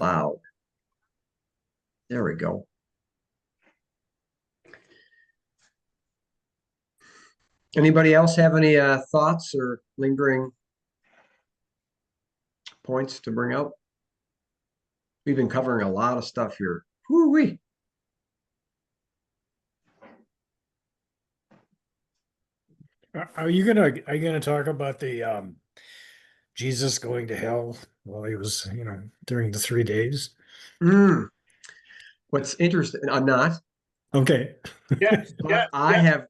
loud. There we go. Anybody else have any thoughts or lingering points to bring up? We've been covering a lot of stuff here. Woo-wee. Are you gonna talk about the Jesus going to hell while he was, during the 3 days? Mm. What's interesting, I'm not, Okay. Yes, but yes, I yes, have,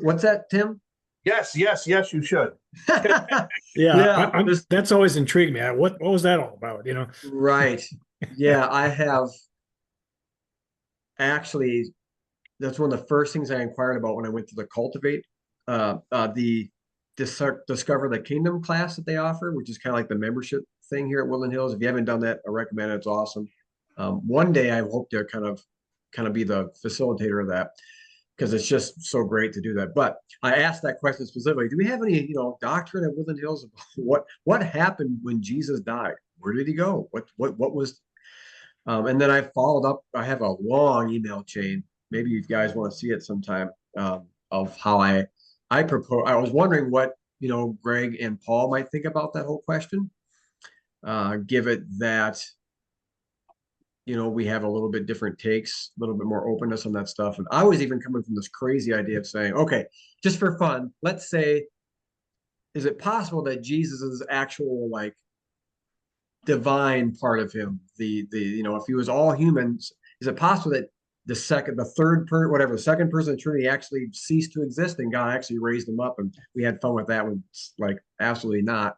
what's that, Tim? yes, yes, yes, you should. Yeah, Yeah, that's always intrigued me. What was that all about? right. Yeah, I have actually, that's one of the first things I inquired about when I went to the Cultivate, the Discover the Kingdom class that they offer, which is kind of like the membership thing here at Woodland Hills. If you haven't done that, I recommend it. It's awesome. One day I hope to kind of be the facilitator of that because it's just so great to do that. But I asked that question specifically. Do we have any, doctrine at Woodland Hills about what happened when Jesus died? Where did he go? What was and then I followed up. I have a long email chain. Maybe you guys want to see it sometime, of how I propose. I was wondering what Greg and Paul might think about that whole question. Give it that we have a little bit different takes, a little bit more openness on that stuff. And I was even coming from this crazy idea of saying, okay, just for fun, let's say, is it possible that Jesus' actual like divine part of him, the if he was all humans, is it possible that the second person of the Trinity actually ceased to exist and God actually raised him up? And we had fun with that one. Like, absolutely not,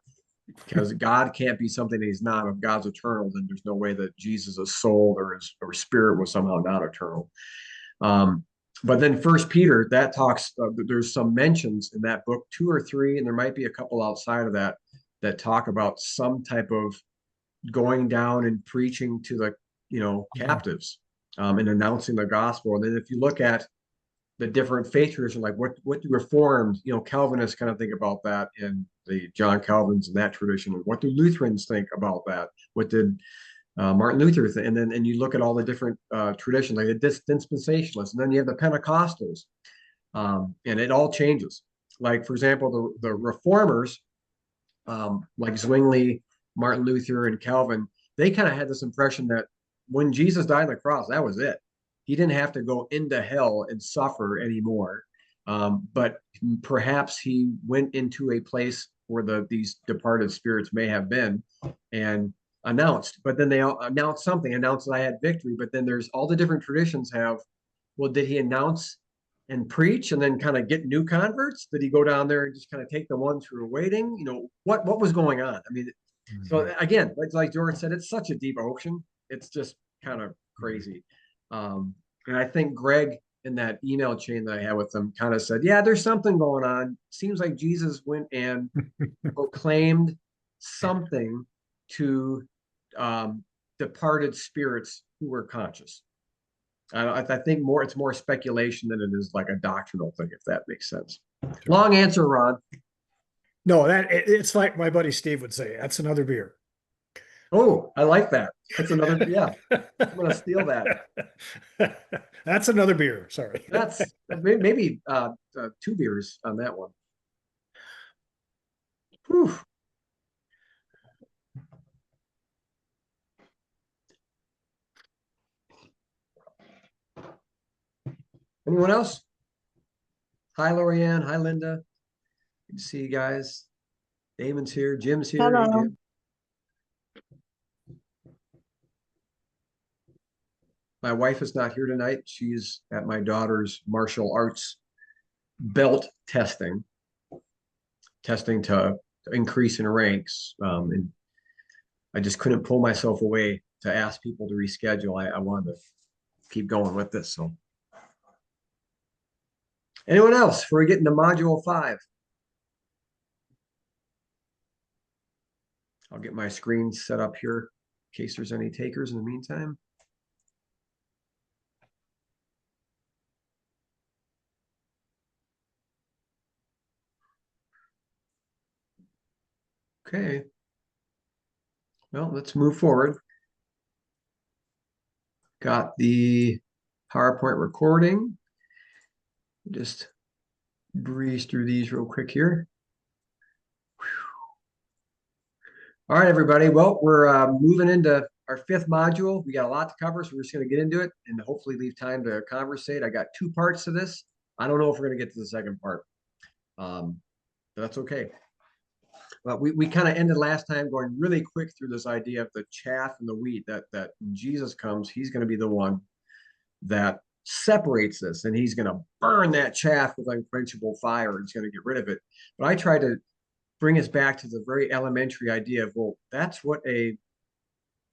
because God can't be something that he's not. If God's eternal, then there's no way that Jesus' soul or spirit was somehow not eternal. Um, but then First Peter, that talks. There's some mentions in that book, two or three, and there might be a couple outside of that that talk about some type of going down and preaching to the captives, and announcing the gospel. And then if you look at the different faith traditions, like what do Reformed, Calvinists kind of think about that in the John Calvin's and that tradition, and what do Lutherans think about that? What did Martin Luther think? And you look at all the different traditions, like the dispensationalists, and then you have the Pentecostals, and it all changes. Like, for example, the Reformers, like Zwingli, Martin Luther, and Calvin, they kind of had this impression that when Jesus died on the cross, that was it. He didn't have to go into hell and suffer anymore. But perhaps he went into a place where these departed spirits may have been, and announced. But then they announced that I had victory. But then there's all the different traditions have, well, did he announce and preach and then kind of get new converts? Did he go down there and just kind of take the ones who were waiting? What was going on? I mean, so again, like George said, it's such a deep ocean. It's just kind of crazy. And I think Greg, in that email chain that I had with him, kind of said, yeah, there's something going on. Seems like Jesus went and proclaimed something to departed spirits who were conscious. I think it's more speculation than it is like a doctrinal thing, if that makes sense. Long answer, Ron. No, it's like my buddy Steve would say, that's another beer. Oh, I like that. That's another, yeah. I'm gonna steal that. That's another beer. Sorry. That's maybe two beers on that one. Whew. Anyone else? Hi, Lorianne. Hi, Linda. Good to see you guys. Damon's here. Jim's here. Hey, Hello. Jim. My wife is not here tonight. She's at my daughter's martial arts belt testing to increase in ranks. And I just couldn't pull myself away to ask people to reschedule. I wanted to keep going with this. So, anyone else before we get into module 5? I'll get my screen set up here in case there's any takers in the meantime. Okay. Well, let's move forward. got the PowerPoint recording. Just breeze through these real quick here. All right, everybody. Well, we're moving into our fifth module. We got a lot to cover, so we're just going to get into it and hopefully leave time to conversate. I got two parts to this. I don't know if we're going to get to the second part, but that's okay. But we kind of ended last time going really quick through this idea of the chaff and the wheat, that when Jesus comes, he's going to be the one that separates this, and he's going to burn that chaff with unquenchable fire. He's going to get rid of it. But I try to bring us back to the very elementary idea of, well, that's what a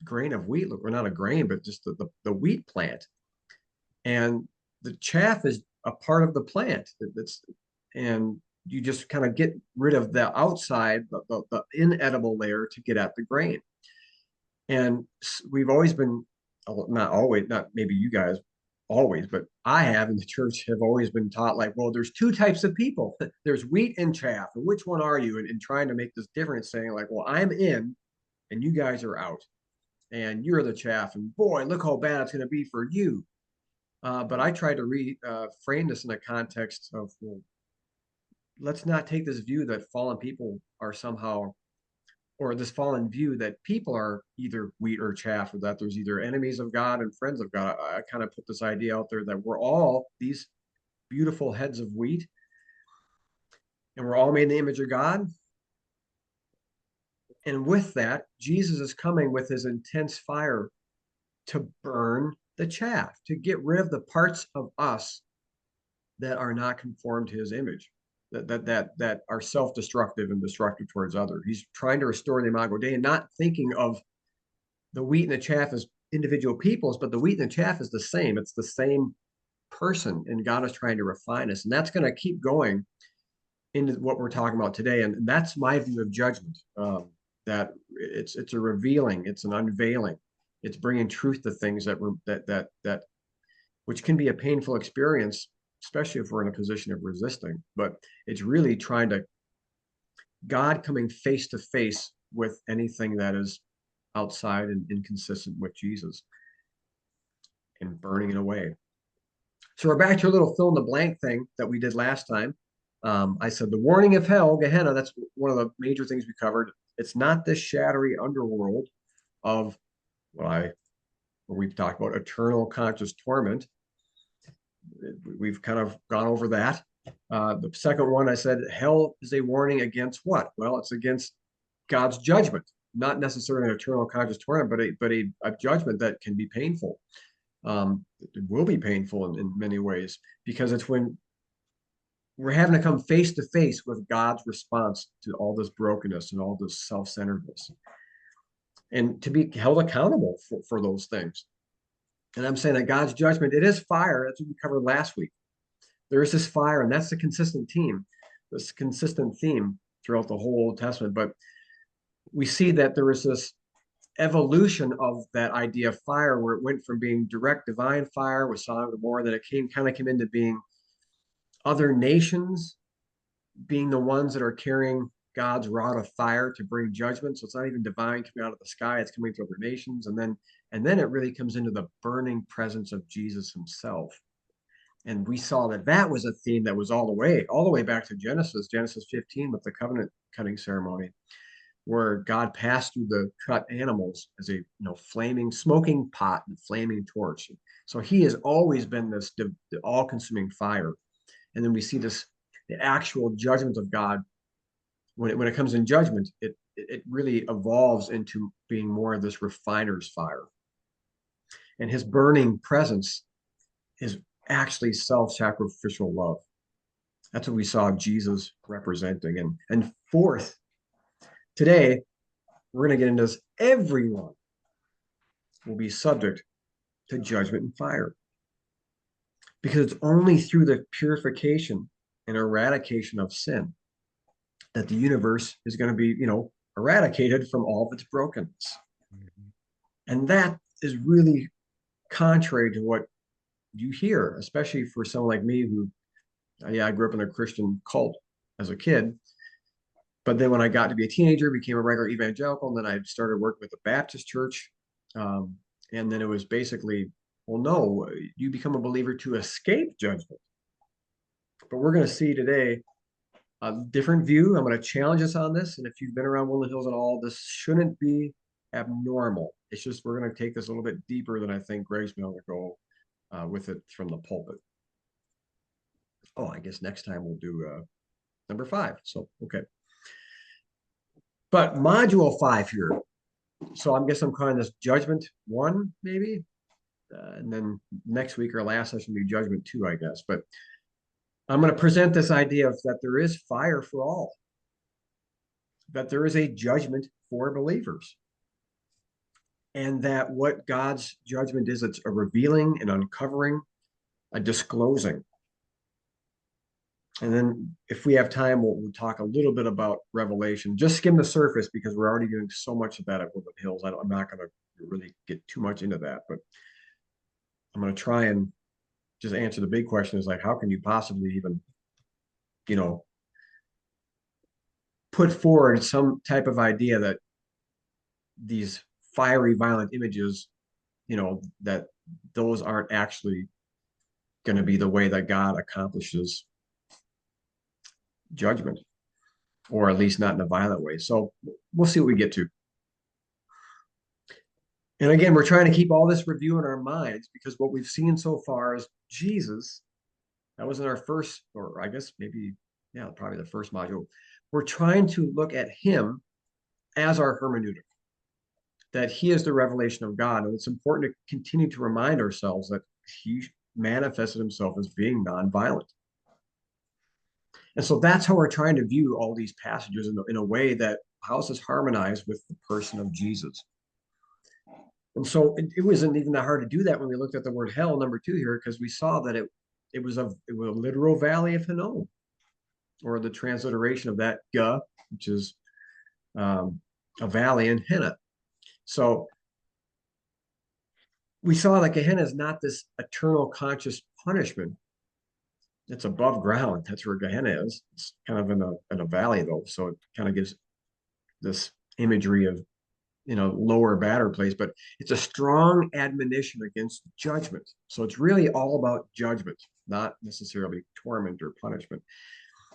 grain of wheat look, or not a grain, but just the wheat plant. And the chaff is a part of the plant. And you just kind of get rid of the outside, the inedible layer to get at the grain. And we've always been, not always, not maybe you guys always, but I have in the church have always been taught like, well, there's two types of people. There's wheat and chaff. And which one are you? And trying to make this difference, saying like, well, I'm in and you guys are out. And you're the chaff. And boy, look how bad it's going to be for you. But I tried to frame this in the context of, well, let's not take this view that fallen people are somehow, or this fallen view that people are either wheat or chaff, or that there's either enemies of God and friends of God. I kind of put this idea out there that we're all these beautiful heads of wheat, and we're all made in the image of God. And with that, Jesus is coming with his intense fire to burn the chaff, to get rid of the parts of us that are not conformed to his image, that are self-destructive and destructive towards others. He's trying to restore the Imago Dei, and not thinking of the wheat and the chaff as individual peoples, but the wheat and the chaff is the same. It's the same person, and God is trying to refine us. And that's going to keep going into what we're talking about today. And that's my view of judgment, that it's a revealing, it's an unveiling. It's bringing truth to things that which can be a painful experience, especially if we're in a position of resisting. But it's really trying to, God coming face to face with anything that is outside and inconsistent with Jesus, and burning it away. So we're back to a little fill in the blank thing that we did last time. I said the warning of hell, Gehenna, that's one of the major things we covered. It's not this shadowy underworld of what we've talked about, eternal conscious torment. We've kind of gone over that. The second one, I said, hell is a warning against what? Well, it's against God's judgment, not necessarily an eternal conscious torment, but a judgment that can be painful. It will be painful in many ways, because it's when we're having to come face to face with God's response to all this brokenness and all this self-centeredness, and to be held accountable for those things. And I'm saying that God's judgment, it is fire. That's what we covered last week. There is this fire, and that's the consistent theme throughout the whole Old Testament. But we see that there is this evolution of that idea of fire, where it went from being direct divine fire with Sodom and Gomorrah, that it came into being other nations being the ones that are carrying God's rod of fire to bring judgment. So it's not even divine coming out of the sky, it's coming to other nations. And then it really comes into the burning presence of Jesus himself. And we saw that was a theme that was all the way back to Genesis 15, with the covenant cutting ceremony, where God passed through the cut animals as a flaming, smoking pot and flaming torch. So he has always been this all-consuming fire. And then we see the actual judgment of God. When it comes in judgment, it really evolves into being more of this refiner's fire. And his burning presence is actually self-sacrificial love. That's what we saw Jesus representing. And fourth, today, we're going to get into this. Everyone will be subject to judgment and fire, because it's only through the purification and eradication of sin that the universe is going to be, eradicated from all of its brokenness. Mm-hmm. And that is really contrary to what you hear, especially for someone like me who, I grew up in a Christian cult as a kid. But then when I got to be a teenager, became a regular evangelical, and then I started working with the Baptist church. And then it was basically Well, no, you become a believer to escape judgment. But we're going to see today a different view. I'm going to challenge us on this. And if you've been around Woodland Hills at all, this shouldn't be abnormal. It's just we're going to take this a little bit deeper than I think Greg's going to go with it from the pulpit. Oh, I guess next time we'll do number 5. So, okay. But module 5 here. So I guess I'm calling this judgment 1, maybe. And then next week or last session will be judgment 2, I guess. But I'm going to present this idea of that there is fire for all, that there is a judgment for believers, and that what God's judgment is, it's a revealing, an uncovering, a disclosing. And then if we have time, we'll talk a little bit about Revelation. Just skim the surface because we're already doing so much of that at Woodland Hills. I'm not going to really get too much into that, but I'm going to try and just answer the big question is like, how can you possibly even, put forward some type of idea that these fiery, violent images, that those aren't actually going to be the way that God accomplishes judgment, or at least not in a violent way. So we'll see what we get to. And again, we're trying to keep all this review in our minds because what we've seen so far is Jesus. That was in our first, or I guess maybe, probably the first module. We're trying to look at him as our hermeneutic, that he is the revelation of God. And it's important to continue to remind ourselves that he manifested himself as being nonviolent. And so that's how we're trying to view all these passages in a way that helps us harmonize with the person of Jesus. And so it wasn't even that hard to do that when we looked at the word hell, number 2 here, because we saw that it was a literal valley of Hinnom, or the transliteration of that Ga, which is a valley in Hinnom. So we saw that Gehenna is not this eternal conscious punishment. It's above ground. That's where Gehenna is. It's kind of in a valley though. So it kind of gives this imagery of, lower, badder place, but it's a strong admonition against judgment. So it's really all about judgment, not necessarily torment or punishment.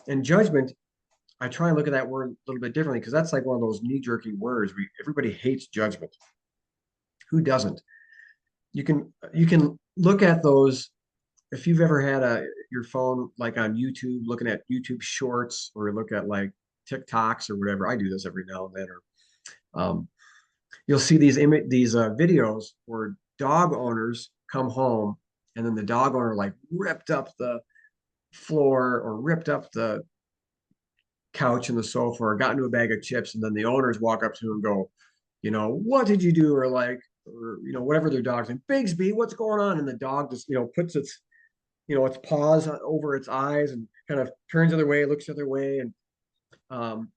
And judgment, I try and look at that word a little bit differently because that's like one of those knee-jerky words. Everybody hates judgment. Who doesn't? You can look at those. If you've ever had your phone like on YouTube, looking at YouTube shorts, or look at like TikToks or whatever. I do this every now and then. Or you'll see these videos where dog owners come home and then the dog owner like ripped up the floor or ripped up the couch and the sofa or got into a bag of chips, and then the owners walk up to him and go, what did you do? Or like, or whatever their dog's name, Bigsby, what's going on? And the dog just puts its its paws over its eyes and kind of turns the other way, looks the other way. And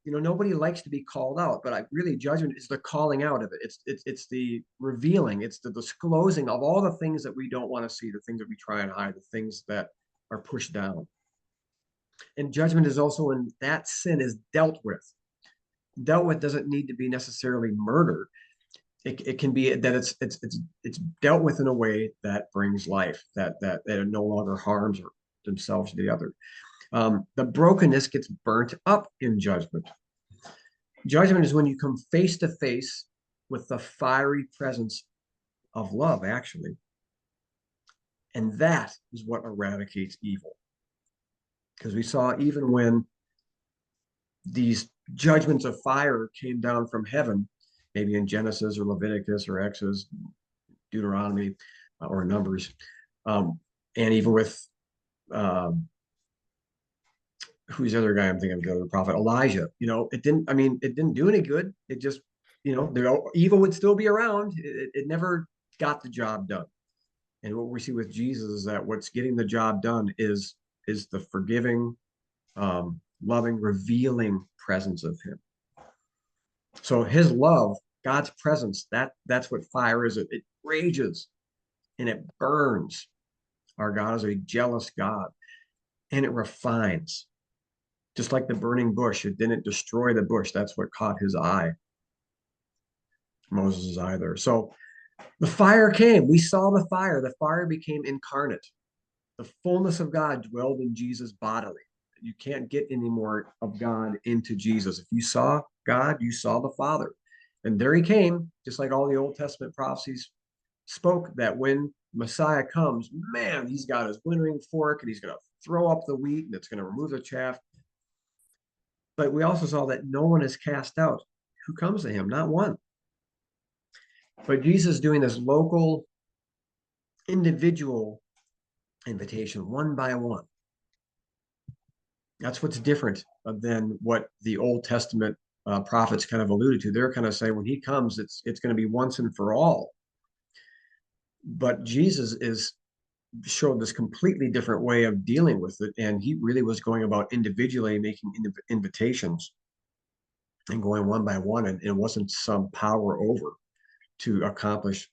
nobody likes to be called out, but really judgment is the calling out of it. It's the revealing, it's the disclosing of all the things that we don't want to see, the things that we try and hide, the things that are pushed down. And judgment is also when that sin is dealt with. Dealt with doesn't need to be necessarily murder. It can be that it's dealt with in a way that brings life, that it no longer harms themselves or the other. The brokenness gets burnt up in judgment. Judgment is when you come face to face with the fiery presence of love, actually. And that is what eradicates evil. Because we saw even when these judgments of fire came down from heaven, maybe in Genesis or Leviticus or Exodus, Deuteronomy, or Numbers, and even with who's the other guy I'm thinking of, the other prophet, Elijah. It didn't do any good. It just, the evil would still be around. It never got the job done. And what we see with Jesus is that what's getting the job done is the forgiving, loving, revealing presence of him. So his love, God's presence, that's what fire is. It rages and it burns. Our God is a jealous God, and it refines. Just like the burning bush, it didn't destroy the bush. That's what caught his eye, Moses' eye there. So The fire came. We saw the fire. The fire became incarnate. The fullness of God dwelled in Jesus bodily. You can't get any more of God into Jesus. If you saw God, you saw the Father. And there he came, just like all the Old Testament prophecies spoke, that when Messiah comes, man, he's got his winnowing fork and he's going to throw up the wheat and it's going to remove the chaff. But we also saw that no one is cast out who comes to him, not one. But Jesus doing this local, individual invitation, one by one. That's what's different than what the Old Testament prophets kind of alluded to. They're kind of saying when he comes, it's going to be once and for all. But Jesus showed this completely different way of dealing with it, and he really was going about individually making invitations and going one by one, and it wasn't some power over to accomplish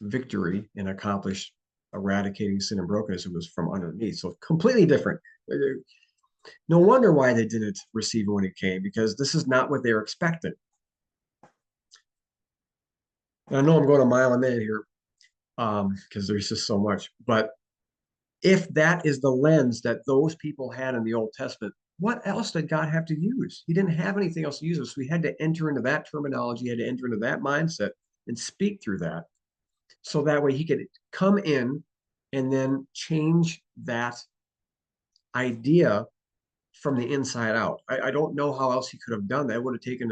victory and accomplish eradicating sin and brokenness. It was from underneath, so completely different. No wonder why they didn't receive him when he came, because this is not what they were expecting. And I know I'm going a mile a minute here because there's just so much. But if that is the lens that those people had in the Old Testament, what else did God have to use? He didn't have anything else to use. So he had to enter into that terminology, he had to enter into that mindset and speak through that. So that way he could come in and then change that idea from the inside out. I don't know how else he could have done that. It would have taken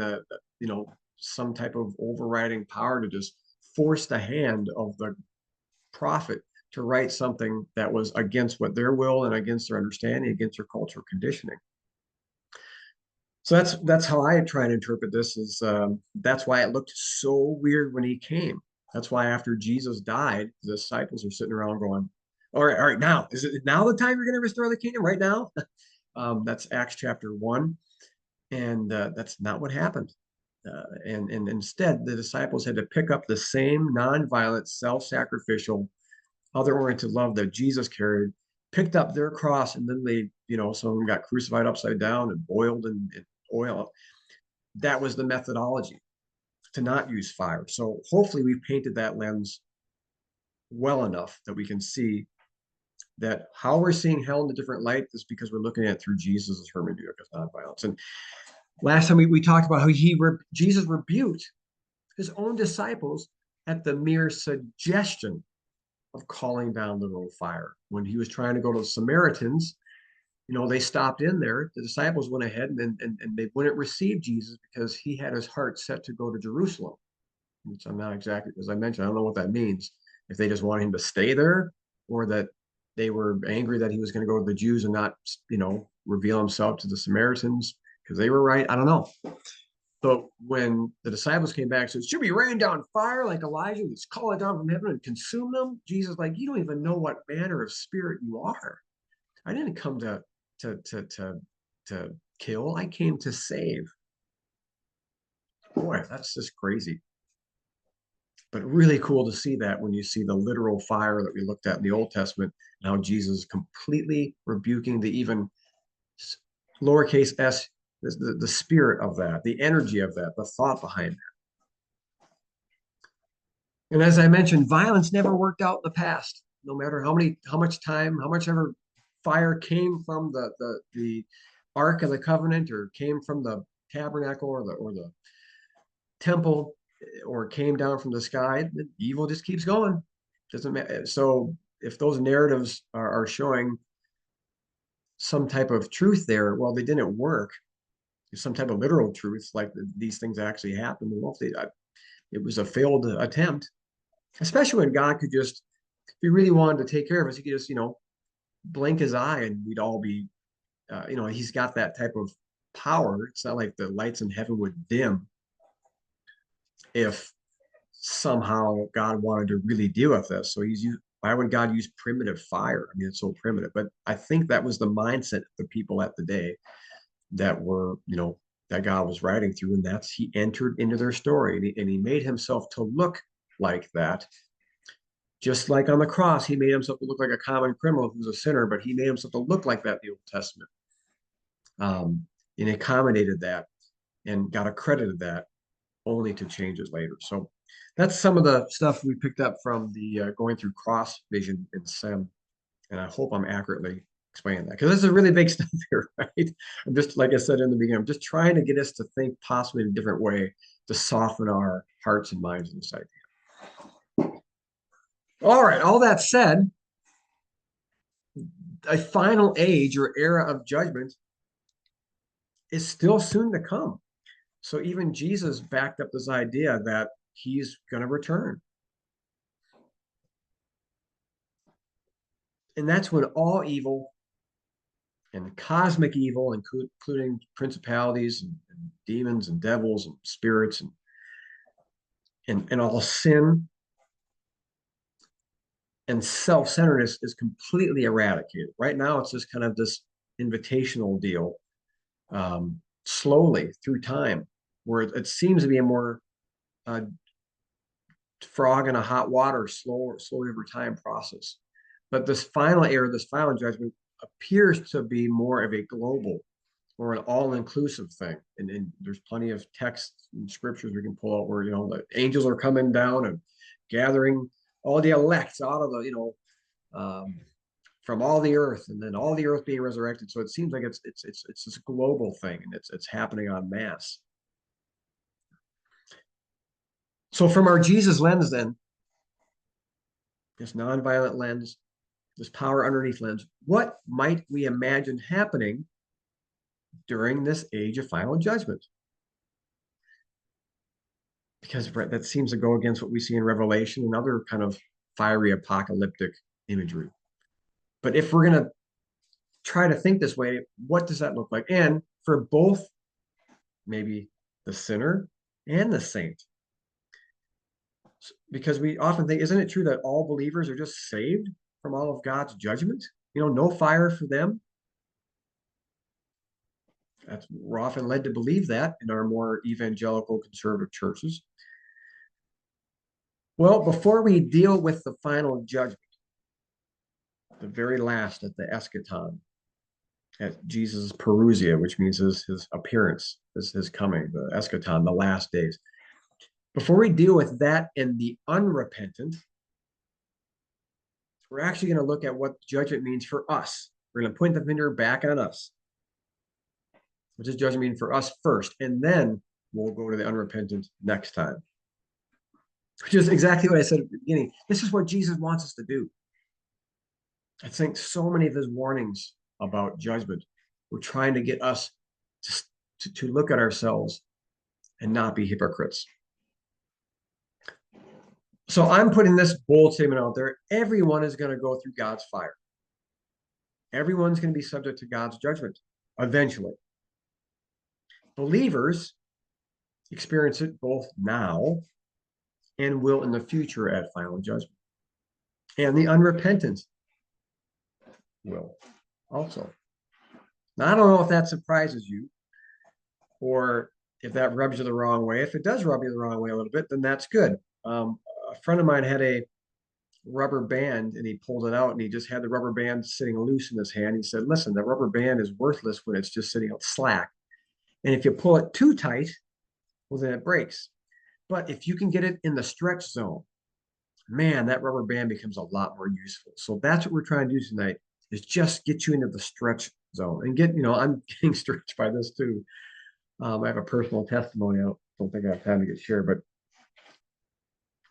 some type of overriding power to just force the hand of the prophet to write something that was against what their will and against their understanding, against their cultural conditioning. So that's how I try and interpret this. Is that's why it looked so weird when he came. That's why after Jesus died, the disciples are sitting around going, all right, now is it now the time you're going to restore the kingdom? Right now? That's Acts chapter 1, and that's not what happened. And instead, the disciples had to pick up the same nonviolent, self-sacrificial, other-oriented love that Jesus carried, picked up their cross, and then they, some of them got crucified upside down and boiled in oil. That was the methodology, to not use fire. So hopefully we've painted that lens well enough that we can see that how we're seeing hell in a different light is because we're looking at it through Jesus' hermeneutic of nonviolence. And last time we talked about how Jesus rebuked his own disciples at the mere suggestion of calling down literal fire. When he was trying to go to the Samaritans, they stopped in there. The disciples went ahead and they wouldn't receive Jesus because he had his heart set to go to Jerusalem. Which I'm not exactly, as I mentioned, I don't know what that means. If they just want him to stay there, or that they were angry that he was going to go to the Jews and not, reveal himself to the Samaritans because they were right. I don't know. But when the disciples came back and said, should we rain down fire like Elijah? Let's call it down from heaven and consume them. Jesus, you don't even know what manner of spirit you are. I didn't come to kill. I came to save. Boy, that's just crazy. But really cool to see that when you see the literal fire that we looked at in the Old Testament, and how Jesus is completely rebuking the even lowercase s, the spirit of that, the energy of that, the thought behind that. And as I mentioned, violence never worked out in the past, no matter how much time, how much ever fire came from the Ark of the Covenant, or came from the tabernacle or the temple, or came down from the sky. The evil just keeps going. Doesn't matter. So if those narratives are showing some type of truth there, well, they didn't work. Some type of literal truth, like these things actually happened. Well, it was a failed attempt, especially when God could just, if he really wanted to take care of us, he could just, blink his eye and we'd all be, he's got that type of power. It's not like the lights in heaven would dim if somehow God wanted to really deal with this. So why would God use primitive fire? I mean, it's so primitive. But I think that was the mindset of the people at the day that were, that God was writing through, and he entered into their story, and he made himself to look like that. Just like on the cross, he made himself to look like a common criminal who's a sinner, but he made himself to look like that in the Old Testament. And accommodated that and got accredited that, only to change it later. So That's some of the stuff we picked up from the going through cross vision in SEM. And I hope I'm accurately explaining that because this is really big stuff here, right? I'm just, like I said in the beginning, I'm just trying to get us to think possibly in a different way to soften our hearts and minds in this idea. All right, all that said, a final age or era of judgment is still soon to come. So even Jesus backed up this idea that he's going to return. And that's when all evil and cosmic evil, including principalities and demons and devils and spirits and all sin and self-centeredness is completely eradicated. Right now, it's just kind of this invitational deal, slowly through time, where it seems to be a more frog in a hot water, slowly over time process. But this final era, this final judgment appears to be more of a global or an all-inclusive thing. And there's plenty of texts and scriptures we can pull out where, the angels are coming down and gathering all the elects out of the, from all the earth, and then all the earth being resurrected. So it seems like it's this global thing, and it's happening en masse. So from our Jesus lens, then, this nonviolent lens, this power underneath lens, what might we imagine happening during this age of final judgment? Because that seems to go against what we see in Revelation and other kind of fiery apocalyptic imagery. But if we're going to try to think this way, what does that look like? And for both, maybe the sinner and the saint. Because we often think, isn't it true that all believers are just saved from all of God's judgment? No fire for them. We're often led to believe that in our more evangelical conservative churches. Well, before we deal with the final judgment, the very last at the eschaton, at Jesus' parousia, which means his appearance, his coming, the eschaton, the last days. Before we deal with that and the unrepentant, we're actually going to look at what judgment means for us. We're going to point the finger back on us. What does judgment mean for us first? And then we'll go to the unrepentant next time. Which is exactly what I said at the beginning. This is what Jesus wants us to do. I think so many of his warnings about judgment were trying to get us to look at ourselves and not be hypocrites. So I'm putting this bold statement out there. Everyone is going to go through God's fire. Everyone's going to be subject to God's judgment eventually. Believers experience it both now and will in the future at final judgment. And the unrepentant will also. Now, I don't know if that surprises you or if that rubs you the wrong way. If it does rub you the wrong way a little bit, then that's good. A friend of mine had a rubber band and he pulled it out and he just had the rubber band sitting loose in his hand. He said, listen, the rubber band is worthless when it's just sitting out slack. And if you pull it too tight, well, then it breaks. But if you can get it in the stretch zone, man, that rubber band becomes a lot more useful. So that's what we're trying to do tonight, is just get you into the stretch zone and get, I'm getting stretched by this too. I have a personal testimony. I don't think I have time to get shared, but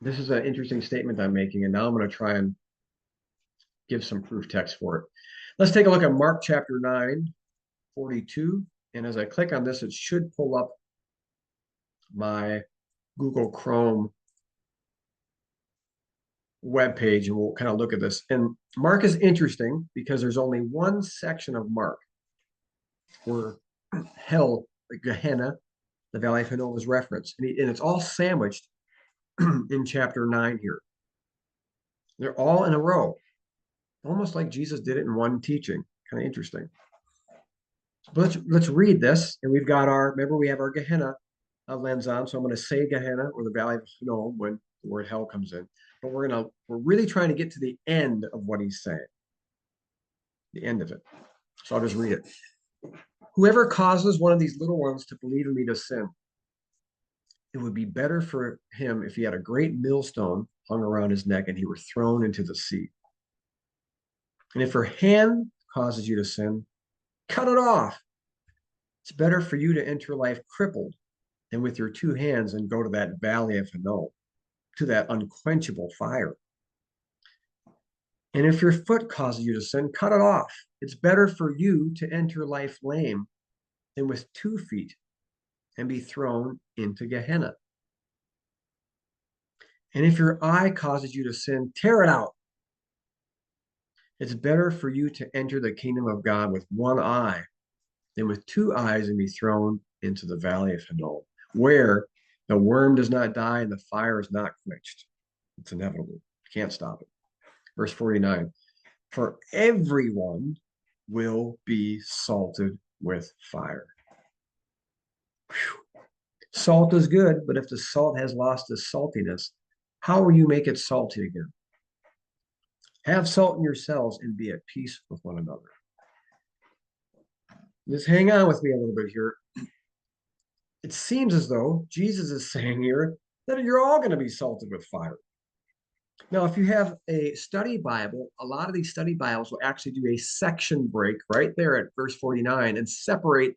this is an interesting statement I'm making, and now I'm going to try and give some proof text for it. Let's take a look at Mark chapter 9, 42. And as I click on this, it should pull up my Google Chrome webpage, and we'll kind of look at this. And Mark is interesting because there's only one section of Mark where hell, Gehenna, the Valley of Hinnom, is referenced. And it's all sandwiched in chapter 9 here. They're all in a row, almost like Jesus did it in one teaching. Kind of interesting. But let's read this. And we've got remember we have our Gehenna lens on. So I'm going to say Gehenna, or the Valley of Hinnom, when the word hell comes in. But we're really trying to get to the end of what he's saying. The end of it. So I'll just read it. Whoever causes one of these little ones to believe in me to sin, it would be better for him if he had a great millstone hung around his neck and he were thrown into the sea. And if her hand causes you to sin, cut it off. It's better for you to enter life crippled than with your two hands and go to that valley of Hinnom, to that unquenchable fire. And if your foot causes you to sin, cut it off. It's better for you to enter life lame than with 2 feet and be thrown into Gehenna. And if your eye causes you to sin, tear it out. It's better for you to enter the kingdom of God with 1 eye than with 2 eyes and be thrown into the valley of Hinnom, where the worm does not die and the fire is not quenched. It's inevitable. You can't stop it. Verse 49, for everyone will be salted with fire. Whew. Salt is good, but if the salt has lost its saltiness, how will you make it salty again? Have salt in yourselves and be at peace with one another. Just hang on with me a little bit here. It seems as though Jesus is saying here that you're all going to be salted with fire. Now, if you have a study Bible, a lot of these study Bibles will actually do a section break right there at verse 49 and separate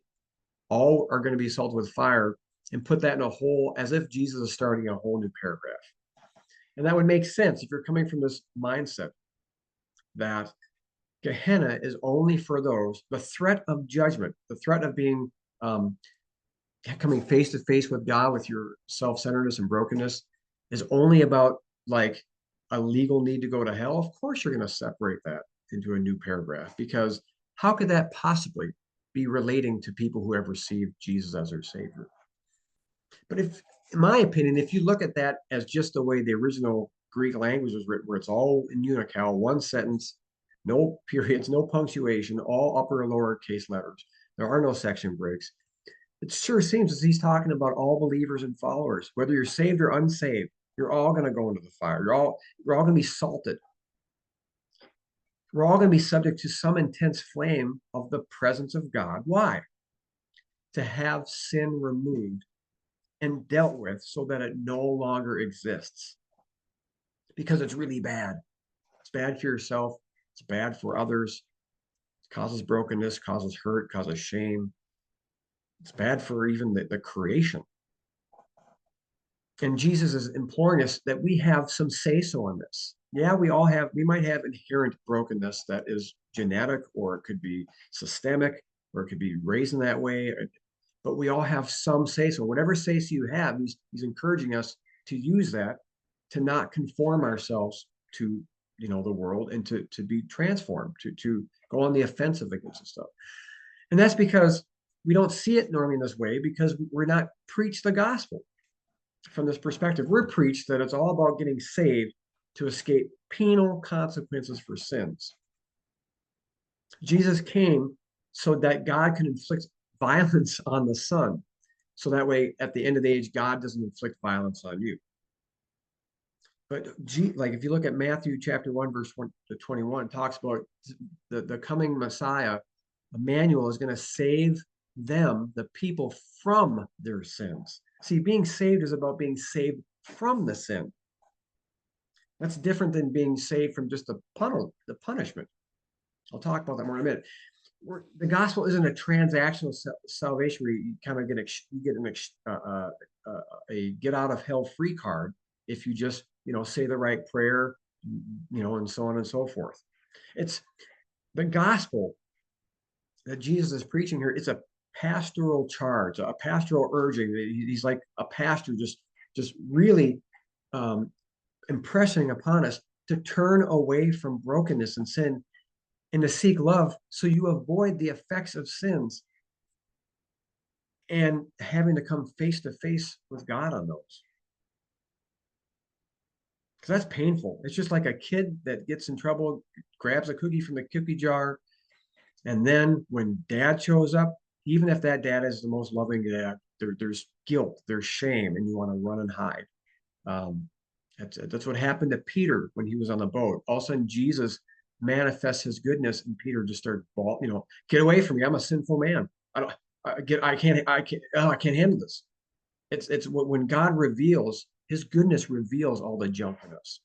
all are going to be salted with fire and put that in a whole, as if Jesus is starting a whole new paragraph. And that would make sense if you're coming from this mindset that Gehenna is only for those, the threat of judgment, the threat of being coming face to face with God with your self-centeredness and brokenness is only about like a legal need to go to hell. Of course, you're going to separate that into a new paragraph, because how could that possibly be relating to people who have received Jesus as their Savior? But if, in my opinion, if you look at that as just the way the original Greek language was written, where it's all in unical, one sentence, no periods, no punctuation, all upper and lower case letters, there are no section breaks. It sure seems as he's talking about all believers and followers, whether you're saved or unsaved, you're all going to go into the fire. You're all going to be salted. We're all going to be subject to some intense flame of the presence of God. Why? To have sin removed and dealt with so that it no longer exists. Because it's really bad. It's bad for yourself. It's bad for others. It causes brokenness, causes hurt, causes shame. It's bad for even the creation. And Jesus is imploring us that we have some say-so on this. Yeah, we might have inherent brokenness that is genetic, or it could be systemic, or it could be raised in that way. But we all have some say-so. Whatever say-so you have, he's encouraging us to use that to not conform ourselves to the world, and to be transformed, to go on the offensive against this stuff. And that's because we don't see it normally in this way, because we're not preached the gospel from this perspective. We're preached that it's all about getting saved to escape penal consequences for sins. Jesus came so that God can inflict violence on the Son, so that way at the end of the age, God doesn't inflict violence on you. But like if you look at Matthew chapter 1, verse 1 to 21, it talks about the coming Messiah. Emmanuel is going to save them, the people, from their sins. See, being saved is about being saved from the sin. That's different than being saved from just the punishment. I'll talk about that more in a minute. The gospel isn't a transactional salvation where you kind of get a get out of hell free card if you just say the right prayer, and so on and so forth. It's the gospel that Jesus is preaching here. It's a pastoral charge, a pastoral urging. He's like a pastor, just really impressing upon us to turn away from brokenness and sin and to seek love, so you avoid the effects of sins and having to come face to face with God on those. Because that's painful. It's just like a kid that gets in trouble, grabs a cookie from the cookie jar, and then when dad shows up, even if that dad is the most loving dad, there's guilt, there's shame, and you want to run and hide. That's what happened to Peter when he was on the boat. All of a sudden, Jesus manifests his goodness, and Peter just started get away from me. I'm a sinful man. I can't handle this. it's when God reveals, his goodness reveals all the junk in us.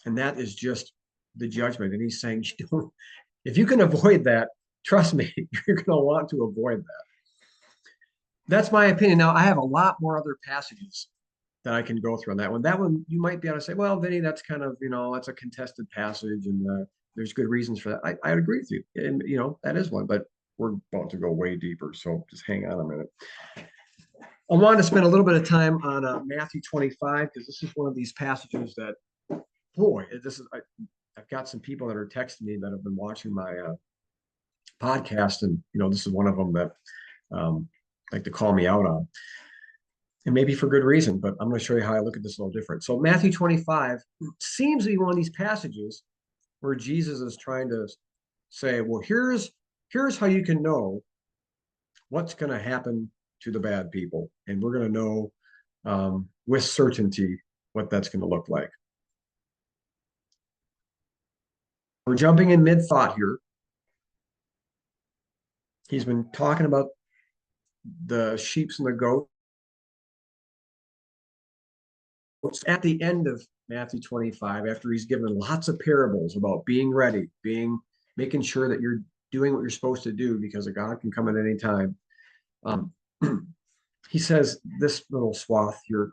And that is just the judgment. And he's saying, you don't, if you can avoid that, trust me, you're going to want to avoid that. That's my opinion. Now, I have a lot more other passages that I can go through on that one. That one, you might be able to say, well, Vinny, that's kind of, that's a contested passage and there's good reasons for that. I agree with you. And, that is one, but we're about to go way deeper. So just hang on a minute. I wanted to spend a little bit of time on Matthew 25, because this is one of these passages that, boy, I've got some people that are texting me that have been watching my podcast, and this is one of them that like to call me out on, and maybe for good reason. But I'm going to show you how I look at this a little different. So Matthew 25 seems to be one of these passages where Jesus is trying to say, well, here's how you can know what's going to happen to the bad people, and we're going to know with certainty what that's going to look like. We're jumping in mid-thought here. He's been talking about the sheep and the goats. At the end of Matthew 25, after he's given lots of parables about being ready, making sure that you're doing what you're supposed to do, because a God can come at any time. He says this little swath here.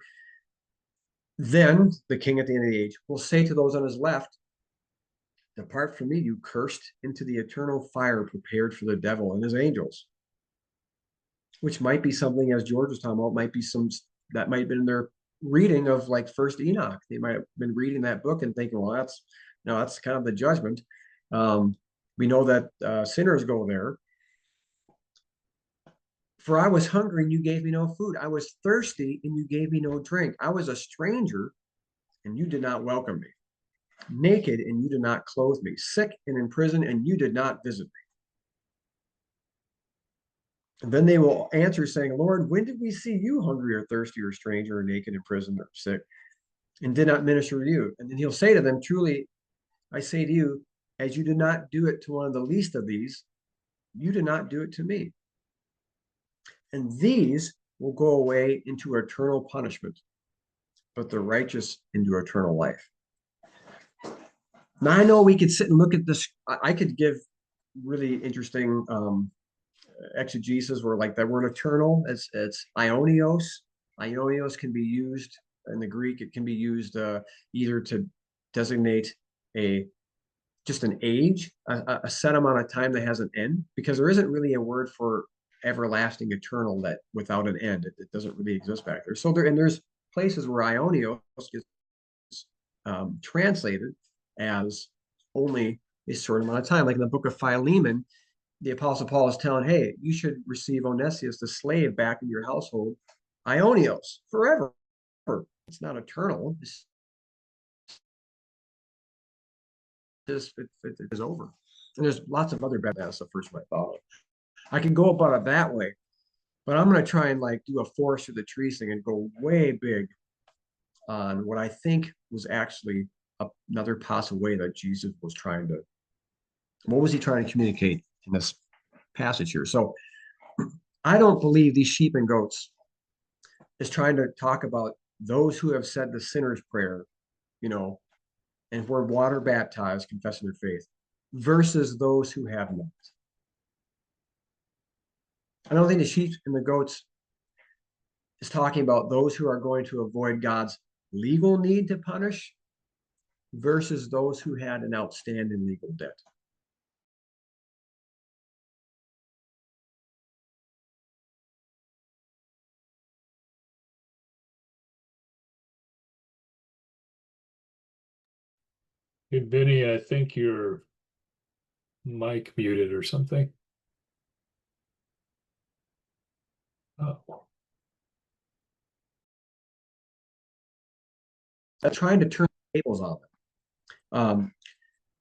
Then the king at the end of the age will say to those on his left, depart from me, you cursed, into the eternal fire prepared for the devil and his angels. Which might be something, as George was talking about, might be some that might have been in their reading of like First Enoch. They might have been reading that book and thinking, well, that's kind of the judgment. We know that sinners go there. For I was hungry and you gave me no food. I was thirsty and you gave me no drink. I was a stranger and you did not welcome me. Naked and you did not clothe me. Sick and in prison and you did not visit me. And then they will answer saying, Lord, when did we see you hungry or thirsty or stranger or naked in prison or sick and did not minister to you? And then he'll say to them, truly, I say to you, as you did not do it to one of the least of these, you did not do it to me. And these will go away into eternal punishment, but the righteous into eternal life. Now, I know we could sit and look at this. I could give really interesting exegesis where like that word eternal, it's aionios. Aionios can be used in the Greek. It can be used either to designate just an age, a set amount of time that has an end, because there isn't really a word for everlasting, eternal, that without an end. It doesn't really exist back there. So there's places where aionios gets translated as only a certain amount of time. Like in the book of Philemon, the Apostle Paul is telling, hey, you should receive Onesius, the slave, back in your household, aionios, forever. It's not eternal. It is over. And there's lots of other bad. That's the first one I thought of. I can go about it that way, but I'm going to try and like do a forest through the trees thing and go way big on what I think was actually another possible way that Jesus was trying to, what was he trying to communicate in this passage here? So I don't believe these sheep and goats is trying to talk about those who have said the sinner's prayer, and were water baptized, confessing their faith, versus those who have not. I don't think the sheep and the goats is talking about those who are going to avoid God's legal need to punish versus those who had an outstanding legal debt. Hey, Vinny, I think your mic muted or something. Oh. I'm trying to turn the tables on them.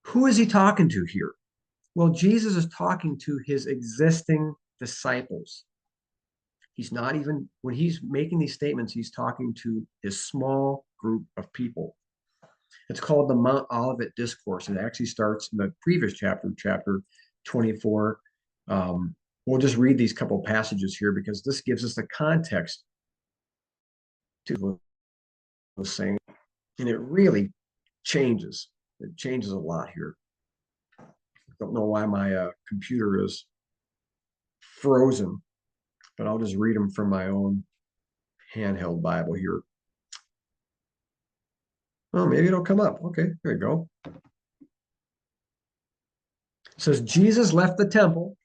Who is he talking to here? Well, Jesus is talking to his existing disciples. He's not even, when he's making these statements, he's talking to his small group of people. It's called the Mount Olivet Discourse. It actually starts in the previous chapter, chapter 24. We'll just read these couple passages here because this gives us the context was saying, and it really changes. It changes a lot here. Don't know why my computer is frozen, but I'll just read them from my own handheld Bible here. Oh, maybe it'll come up. Okay, there you go. It says, Jesus left the temple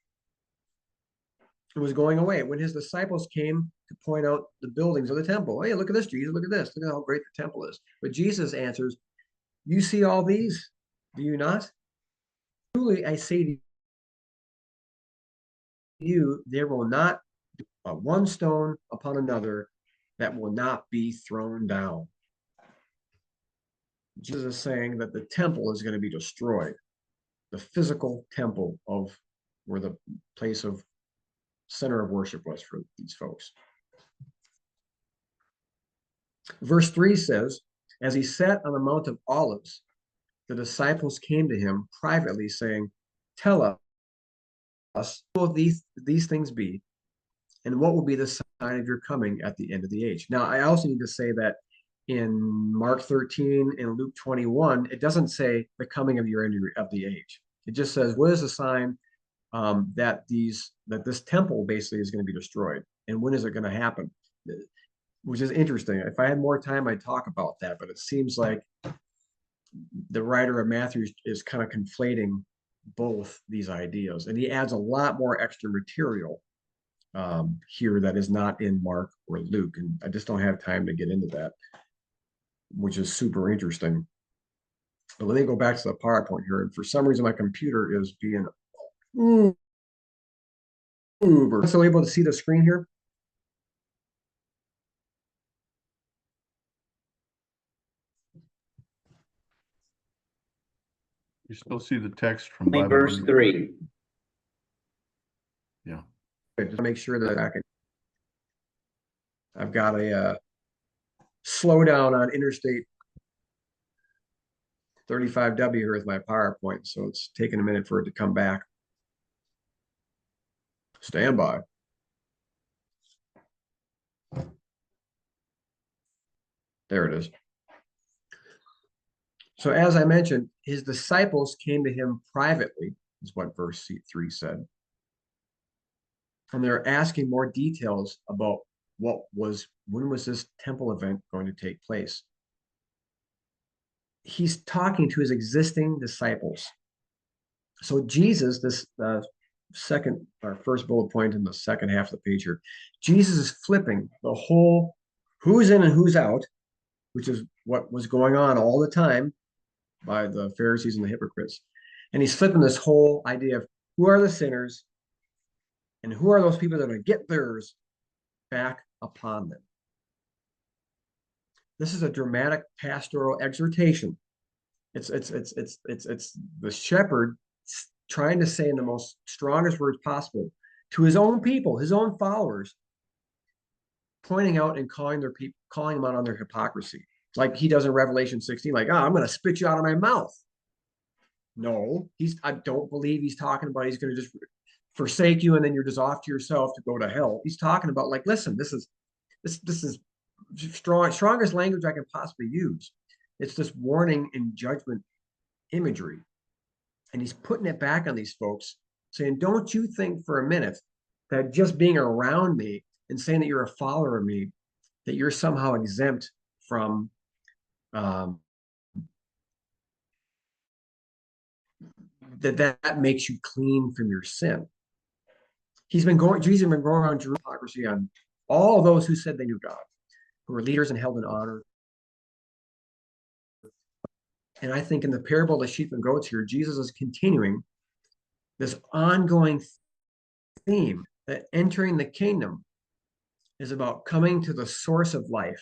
and was going away. When his disciples came to point out the buildings of the temple, hey, look at this, Jesus, look at this. Look at how great the temple is. But Jesus answers, you see all these, do you not? Truly, I say to you, there will not be one stone upon another that will not be thrown down. Jesus is saying that the temple is going to be destroyed. The physical temple of where the place of center of worship was for these folks. Verse 3 says, as he sat on the Mount of Olives, the disciples came to him privately saying, tell us, what will these things be? And what will be the sign of your coming at the end of the age? Now, I also need to say that in Mark 13 and Luke 21, it doesn't say the coming of your end of the age. It just says, what is the sign that this temple basically is going to be destroyed? And when is it going to happen? Which is interesting. If I had more time, I'd talk about that, but it seems like the writer of Matthew is kind of conflating both these ideas, and he adds a lot more extra material here that is not in Mark or Luke, and I just don't have time to get into that, which is super interesting. But let me go back to the PowerPoint here, and for some reason my computer is being uber. So able to see the screen here? You still see the text from Only Bible. verse 3. Yeah. Just make sure that I've got a slowdown on Interstate 35W here with my PowerPoint, so it's taking a minute for it to come back. Stand by. There it is. So as I mentioned, his disciples came to him privately, is what verse 3 said. And they're asking more details about when was this temple event going to take place? He's talking to his existing disciples. So Jesus, this first bullet point in the second half of the page here, Jesus is flipping the whole who's in and who's out, which is what was going on all the time by the Pharisees and the hypocrites. And he's flipping this whole idea of who are the sinners and who are those people that are going to get theirs back upon them. This is a dramatic pastoral exhortation. It's the shepherd trying to say in the most strongest words possible to his own people, his own followers, pointing out and calling them out on their hypocrisy. Like he does in Revelation 16, like, I'm going to spit you out of my mouth. No, I don't believe he's talking about he's going to just forsake you and then you're just off to yourself to go to hell. He's talking about like, listen, this is strongest language I can possibly use. It's this warning and judgment imagery. And he's putting it back on these folks, saying, don't you think for a minute that just being around me and saying that you're a follower of me, that you're somehow exempt from that makes you clean from your sin. Jesus has been going around hypocrisy on all those who said they knew God, who were leaders and held in honor. And I think in the parable of the sheep and goats here, Jesus is continuing this ongoing theme that entering the kingdom is about coming to the source of life,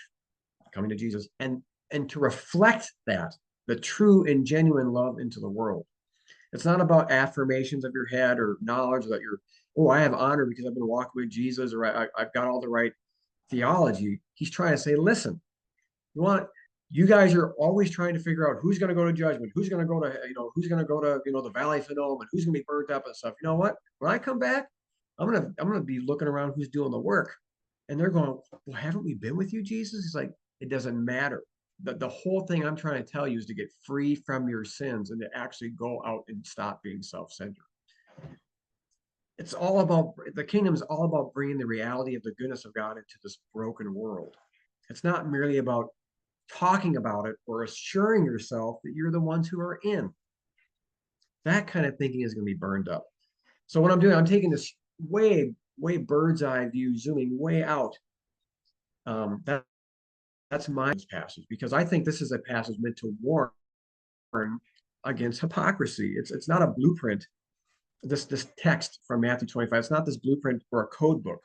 coming to Jesus, and to reflect that, the true and genuine love into the world. It's not about affirmations of your head or knowledge that I have honor because I've been walking with Jesus, or I've got all the right theology. He's trying to say, listen, you guys are always trying to figure out who's going to go to judgment, who's going to go to, who's going to go to, the Valley of Hinnom, and who's going to be burnt up and stuff. You know what? When I come back, I'm going to be looking around who's doing the work. And they're going, well, haven't we been with you, Jesus? He's like, it doesn't matter. The whole thing I'm trying to tell you is to get free from your sins and to actually go out and stop being self-centered. It's all about, the kingdom is all about bringing the reality of the goodness of God into this broken world. It's not merely about talking about it or assuring yourself that you're the ones who are in. That kind of thinking is going to be burned up. So what I'm doing, I'm taking this way bird's eye view, zooming way out. That's my passage, because I think this is a passage meant to warn against hypocrisy. It's not a blueprint. This text from Matthew 25, it's not this blueprint or a code book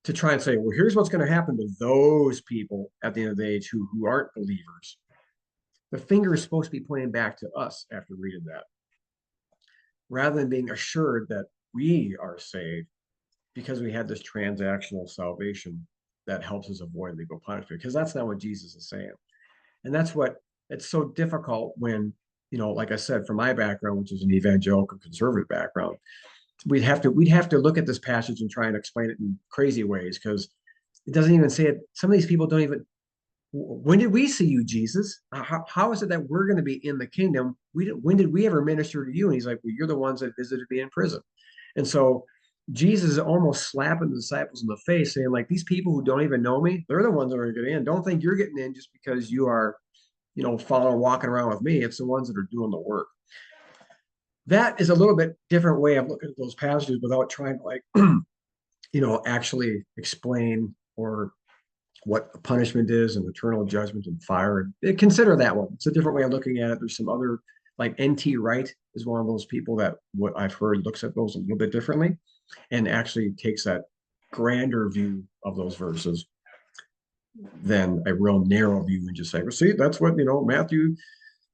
to try and say, well, here's what's going to happen to those people at the end of the age who aren't believers. The finger is supposed to be pointing back to us after reading that, rather than being assured that we are saved because we had this transactional salvation that helps us avoid legal punishment, because that's not what Jesus is saying. And that's what, it's so difficult when, you know, like I said, from my background, which is an evangelical conservative background, we'd have to look at this passage and try and explain it in crazy ways, because it doesn't even say it. Some of these people don't even, when did we see you, Jesus? How is it that we're going to be in the kingdom? When did we ever minister to you? And he's like, well, you're the ones that visited me in prison. And so Jesus is almost slapping the disciples in the face, saying, like, these people who don't even know me, they're the ones that are going to get in. Don't think you're getting in just because you are, you know, walking around with me. It's the ones that are doing the work. That is a little bit different way of looking at those passages without trying to, like, you know, actually explain or what punishment is and eternal judgment and fire. Consider that one. It's a different way of looking at it. There's some other, like N.T. Wright is one of those people that, what I've heard, looks at those a little bit differently and actually takes that grander view of those verses than a real narrow view and just say, well, see, that's what, you know, Matthew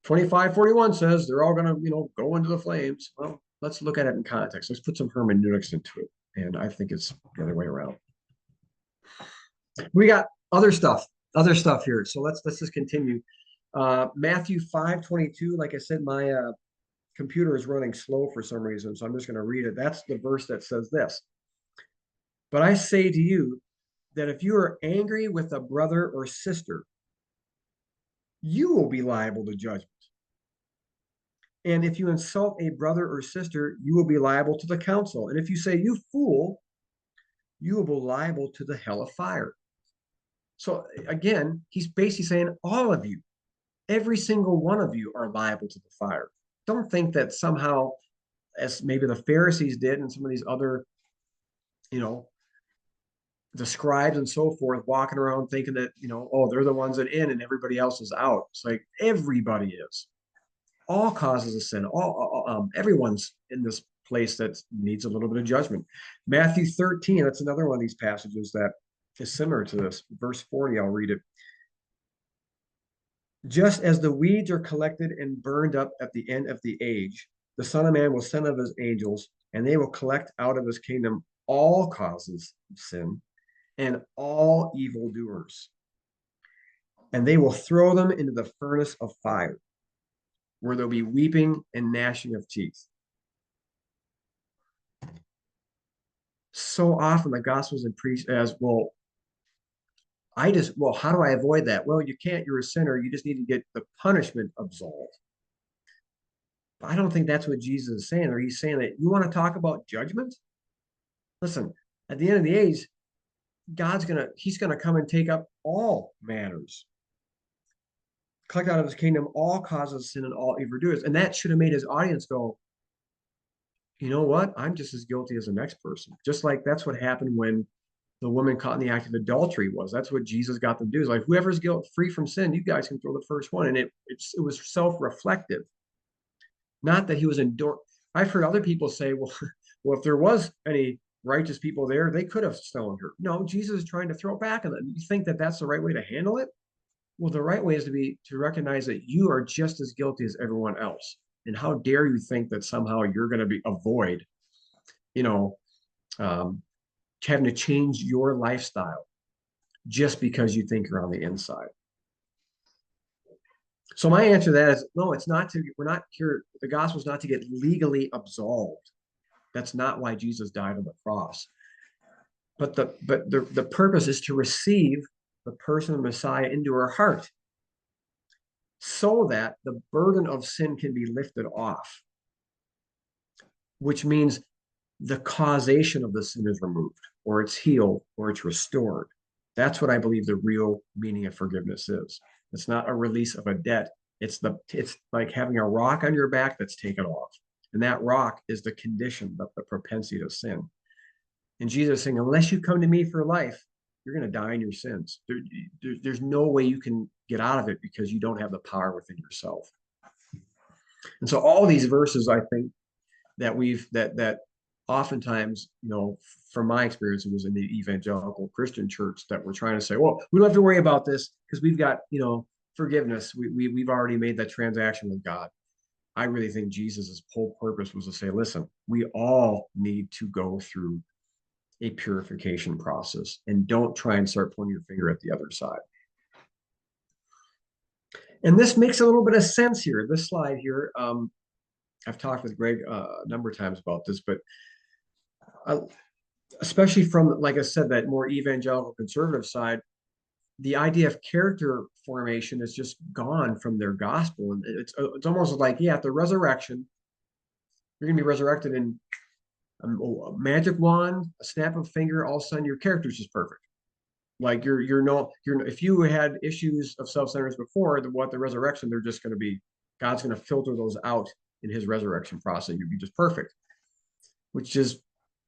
25:41 says, they're all going to, you know, go into the flames. Well, let's look at it in context. Let's put some hermeneutics into it. And I think it's the other way around. We got other stuff here. So let's just continue. Matthew 5:22, like I said, my computer is running slow for some reason, so I'm just going to read it. That's the verse that says this. But I say to you that if you are angry with a brother or sister, you will be liable to judgment. And if you insult a brother or sister, you will be liable to the council. And if you say, you fool, you will be liable to the hell of fire. So again, he's basically saying all of you, every single one of you are liable to the fire. Don't think that somehow, as maybe the Pharisees did and some of these other, you know, the scribes and so forth, walking around thinking that, you know, oh, they're the ones that in and everybody else is out. It's like everybody is. All causes of sin. Everyone's in this place that needs a little bit of judgment. Matthew 13, that's another one of these passages that is similar to this. Verse 40, I'll read it. Just as the weeds are collected and burned up at the end of the age, the Son of Man will send of his angels, and they will collect out of his kingdom all causes of sin and all evildoers. And they will throw them into the furnace of fire, where there'll be weeping and gnashing of teeth. So often the gospel is preached as, well, how do I avoid that? Well, you can't, you're a sinner. You just need to get the punishment absolved. But I don't think that's what Jesus is saying. Or he's saying that you want to talk about judgment? Listen, at the end of the age, he's gonna come and take up all matters. Collect out of his kingdom all causes of sin and all evildoers. And that should have made his audience go, you know what? I'm just as guilty as the next person. Just like that's what happened when the woman caught in the act of adultery was. That's what Jesus got them to do. Is like, whoever's free from sin, you guys can throw the first one. And it was self-reflective. Not that he was I've heard other people say, well, if there was any righteous people there, they could have stoned her. No, Jesus is trying to throw it back on them. You think that that's the right way to handle it? Well, the right way is to recognize that you are just as guilty as everyone else. And how dare you think that somehow you're going to avoid, you know, having to change your lifestyle just because you think you're on the inside. So my answer to that is no, we're not here. The gospel is not to get legally absolved. That's not why Jesus died on the cross. But the purpose is to receive the person of Messiah into her heart so that the burden of sin can be lifted off, which means the causation of the sin is removed, or it's healed, or it's restored. That's what I believe the real meaning of forgiveness is. It's not a release of a debt. It's like having a rock on your back that's taken off. And that rock is the condition, the propensity to sin. And Jesus is saying, unless you come to me for life, you're going to die in your sins. There's no way you can get out of it because you don't have the power within yourself. And so all these verses, I think, that oftentimes, from my experience, it was in the evangelical Christian church that we're trying to say, well, we don't have to worry about this because we've got, forgiveness. We've already made that transaction with God. I really think Jesus's whole purpose was to say, listen, we all need to go through a purification process, and don't try and start pointing your finger at the other side. And this makes a little bit of sense here. This slide here, I've talked with Greg a number of times about this, but especially from, like I said, that more evangelical conservative side, the idea of character formation is just gone from their gospel. And it's almost like, yeah, at the resurrection, you're going to be resurrected in a magic wand, a snap of a finger, all of a sudden your character's just perfect. Like if you had issues of self-centeredness before, what the resurrection, they're just going to be, God's going to filter those out in his resurrection process. You'd be just perfect, which is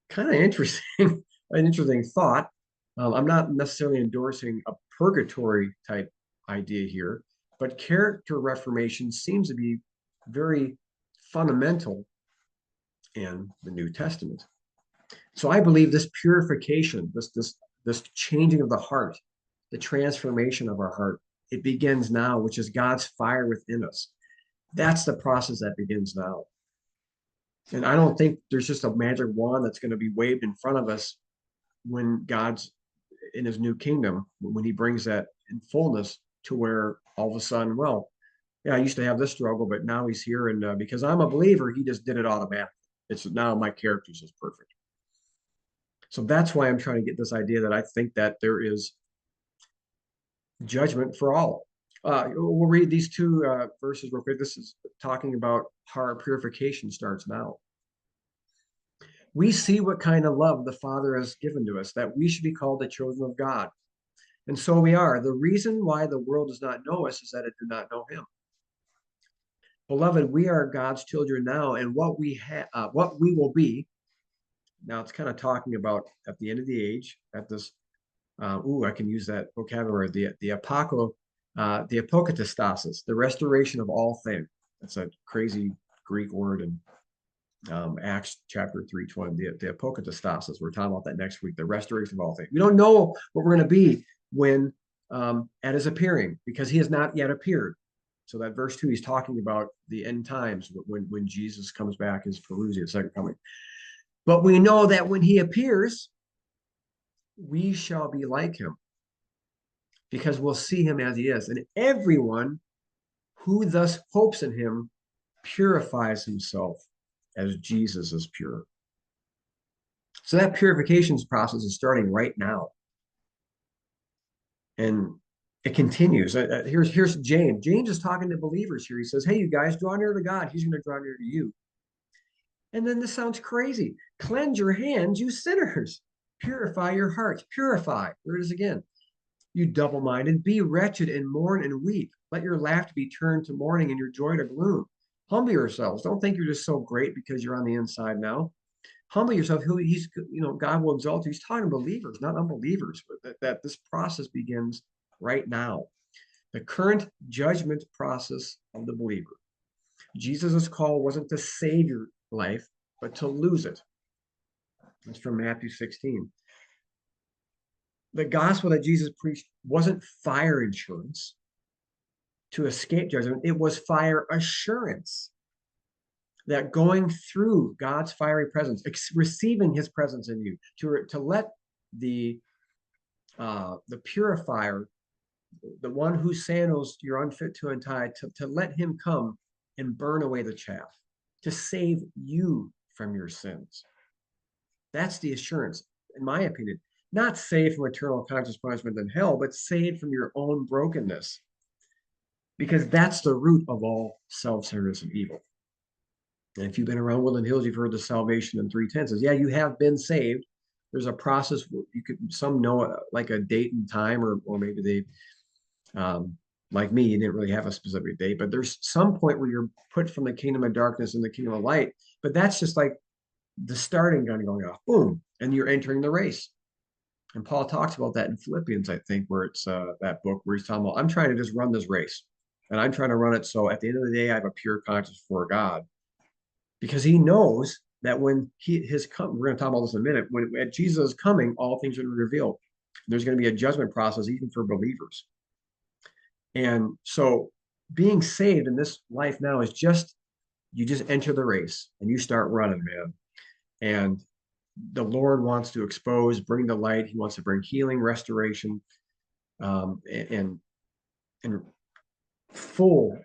kind of interesting, an interesting thought. I'm not necessarily endorsing a purgatory type idea here, but character reformation seems to be very fundamental in the New Testament. So I believe this purification, this changing of the heart, the transformation of our heart, it begins now, which is God's fire within us. That's the process that begins now. And I don't think there's just a magic wand that's going to be waved in front of us when God's in his new kingdom, when he brings that in fullness to where all of a sudden, well, yeah, I used to have this struggle, but now he's here. And because I'm a believer, he just did it automatically. It's now my character's just perfect. So that's why I'm trying to get this idea that I think that there is judgment for all. We'll read these two verses real quick. This is talking about how our purification starts now. We see what kind of love the Father has given to us, that we should be called the children of God. And so we are. The reason why the world does not know us is that it did not know him. Beloved, we are God's children now, and what we will be. Now it's kind of talking about at the end of the age, at this. I can use that vocabulary. The apokatastasis, the restoration of all things. That's a crazy Greek word in Acts chapter 3:20. The apokatastasis. We're talking about that next week. The restoration of all things. We don't know what we're going to be when at his appearing, because he has not yet appeared. So that verse 2, he's talking about the end times when Jesus comes back as Parousia, the second coming. But we know that when he appears, we shall be like him, because we'll see him as he is. And everyone who thus hopes in him purifies himself as Jesus is pure. So that purification process is starting right now. And it continues. Here's James. James is talking to believers here. He says, hey, you guys, draw near to God. He's going to draw near to you. And then this sounds crazy. Cleanse your hands, you sinners. Purify your hearts. Purify. There it is again. You double-minded, be wretched and mourn and weep. Let your laughter be turned to mourning and your joy to gloom. Humble yourselves. Don't think you're just so great because you're on the inside now. Humble yourself. God will exalt you. He's talking to believers, not unbelievers, but that this process begins right now. The current judgment process of the believer. Jesus' call wasn't to save your life, but to lose it. That's from Matthew 16. The gospel that Jesus preached wasn't fire insurance to escape judgment. It was fire assurance that going through God's fiery presence, receiving his presence in you, to let the purifier, the one whose sandals you're unfit to untie, to let him come and burn away the chaff, to save you from your sins. That's the assurance, in my opinion. not saved from eternal conscious punishment in hell, but saved from your own brokenness. Because that's the root of all self-centeredness and evil. And if you've been around Woodland Hills, you've heard the salvation in 3 tenses. Yeah, you have been saved. There's a process. You could, some know like a date and time, or maybe they, like me, you didn't really have a specific date, but there's some point where you're put from the kingdom of darkness in the kingdom of light. But that's just like the starting gun going off, boom, and you're entering the race. And Paul talks about that in Philippians, I think, where it's that book where he's talking about, I'm trying to just run this race, and I'm trying to run it so at the end of the day, I have a pure conscience before God, because he knows that when his come, we're going to talk about this in a minute, when at Jesus' coming, all things are revealed. There's going to be a judgment process even for believers. And so being saved in this life now is just, you just enter the race and you start running, man. And the Lord wants to expose, bring the light. He wants to bring healing, restoration, and full,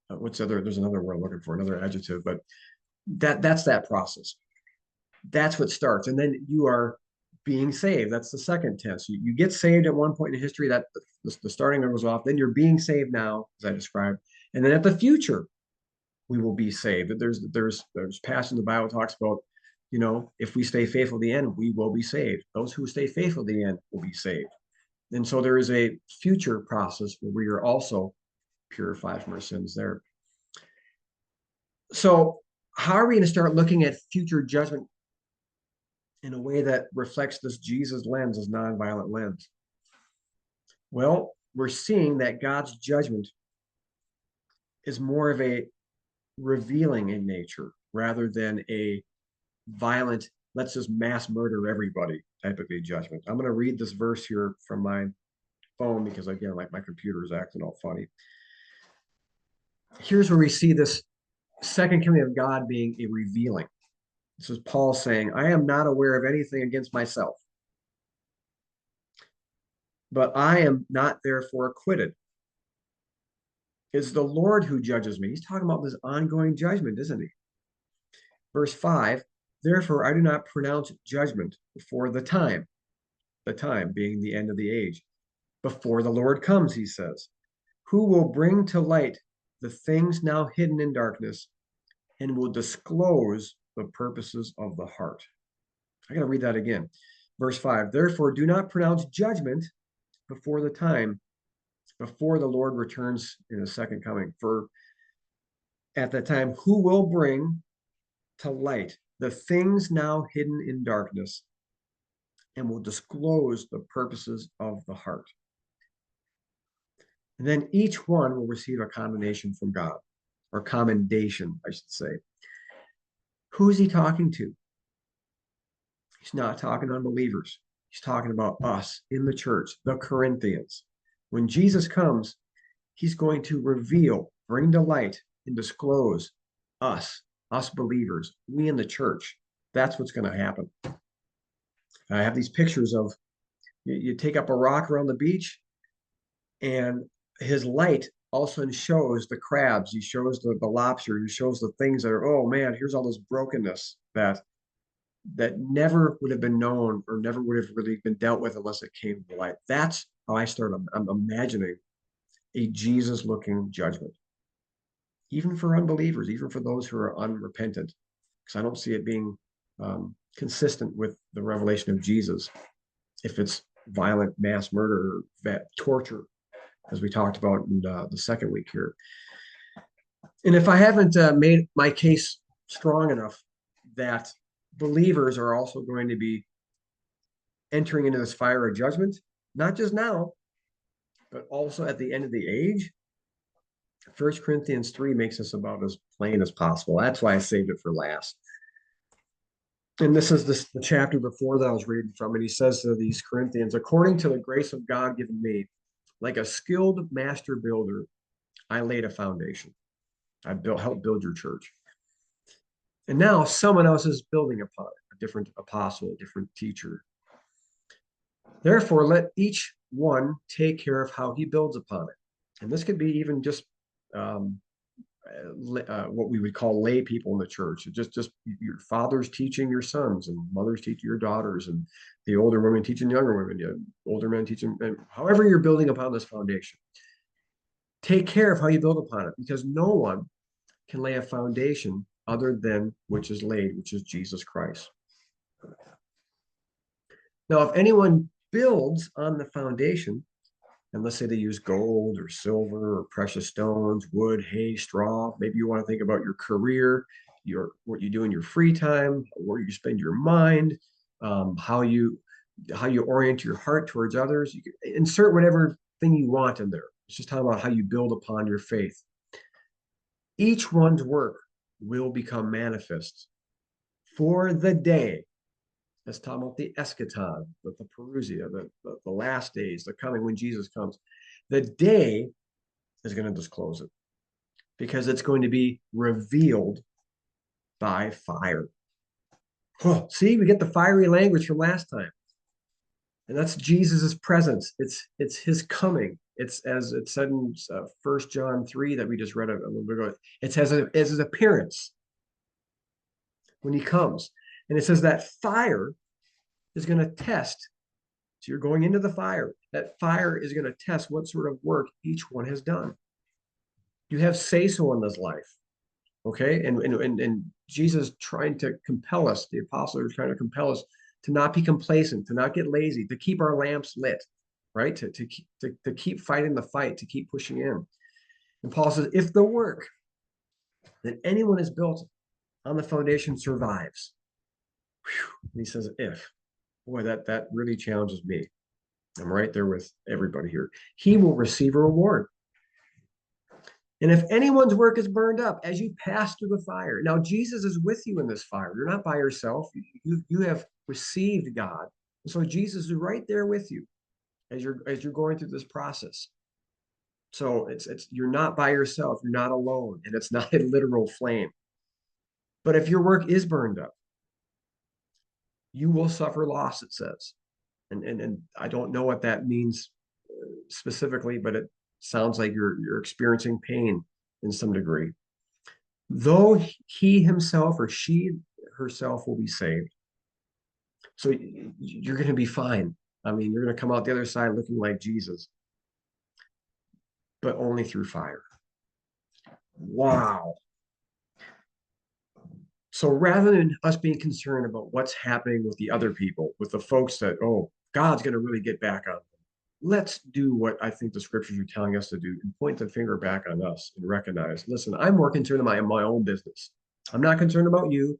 there's another word I'm looking for, another adjective, but that's that process. That's what starts. And then you are being saved. That's the second tense. You get saved at one point in history, that the starting goes off. Then you're being saved now, as I described. And then at the future, we will be saved. There's passage in the Bible talks about, if we stay faithful to the end, we will be saved. Those who stay faithful to the end will be saved. And so there is a future process where we are also purified from our sins there. So how are we going to start looking at future judgment in a way that reflects this Jesus lens, this nonviolent lens? Well, we're seeing that God's judgment is more of a revealing in nature rather than a violent, let's just mass murder everybody type of a judgment. I'm going to read this verse here from my phone because, again, like my computer is acting all funny. Here's where we see this second coming of God being a revealing. This is Paul saying, I am not aware of anything against myself, but I am not therefore acquitted. It's the Lord who judges me. He's talking about this ongoing judgment, isn't he? Verse 5, therefore I do not pronounce judgment before the time being the end of the age, before the Lord comes, he says, who will bring to light the things now hidden in darkness and will disclose the purposes of the heart. I got to read that again. Verse 5, therefore do not pronounce judgment before the time, before the Lord returns in his second coming. For at that time, who will bring to light the things now hidden in darkness and will disclose the purposes of the heart. And then each one will receive a commendation from God, or commendation, I should say. Who is he talking to? He's not talking to unbelievers. He's talking about us in the church, the Corinthians. When Jesus comes, he's going to reveal, bring to light, and disclose us believers, we in the church. That's what's going to happen. I have these pictures of, you take up a rock around the beach, and his light also shows the crabs, he shows the lobster, he shows the things that are, oh man, here's all this brokenness that never would have been known or never would have really been dealt with unless it came to light. That's how I start. I'm imagining a Jesus-looking judgment, even for unbelievers, even for those who are unrepentant, because I don't see it being consistent with the revelation of Jesus if it's violent mass murder or torture, as we talked about in the second week here. And if I haven't made my case strong enough that believers are also going to be entering into this fire of judgment, not just now, but also at the end of the age, 1 Corinthians 3 makes this about as plain as possible. That's why I saved it for last. And this is the chapter before that I was reading from, and he says to these Corinthians, according to the grace of God given me, like a skilled master builder, I laid a foundation. I helped build your church. And now someone else is building upon it, a different apostle, a different teacher. Therefore, let each one take care of how he builds upon it. And this could be even just what we would call lay people in the church. Just your fathers teaching your sons and mothers teaching your daughters, and the older women teaching younger women, older men teaching, and however you're building upon this foundation. Take care of how you build upon it, because no one can lay a foundation other than which is laid, which is Jesus Christ. Now, if anyone builds on the foundation, and let's say they use gold or silver or precious stones, wood, hay, straw, maybe you want to think about your career, what you do in your free time, where you spend your mind, how you orient your heart towards others. You can insert whatever thing you want in there. It's just talking about how you build upon your faith. Each one's work will become manifest for the day. Let's talk about the eschaton, the parousia, the last days, the coming when Jesus comes. The day is going to disclose it, because it's going to be revealed by fire. Oh, see, we get the fiery language from last time. And that's Jesus's presence. It's his coming. It's as it said in 1 John 3 that we just read a little bit ago. It says as his appearance when he comes. And it says that fire is going to test. So you're going into the fire. That fire is going to test what sort of work each one has done. You have say-so in this life. Okay? And Jesus trying to compel us, the apostles are trying to compel us to not be complacent, to not get lazy, to keep our lamps lit, right? To keep fighting the fight, to keep pushing in. And Paul says, if the work that anyone has built on the foundation survives, and he says, if, boy, that really challenges me. I'm right there with everybody here. He will receive a reward. And if anyone's work is burned up as you pass through the fire, now Jesus is with you in this fire. You're not by yourself. You have received God. And so Jesus is right there with you as you're going through this process. So you're not by yourself. You're not alone, and it's not a literal flame. But if your work is burned up, you will suffer loss, it says. And I don't know what that means specifically, but it sounds like you're experiencing pain in some degree. Though he himself or she herself will be saved. So you're going to be fine. I mean, you're going to come out the other side looking like Jesus, but only through fire. Wow. So rather than us being concerned about what's happening with the other people, with the folks that, oh, God's going to really get back on them, let's do what I think the scriptures are telling us to do and point the finger back on us and recognize, listen, I'm more concerned about my own business. I'm not concerned about you.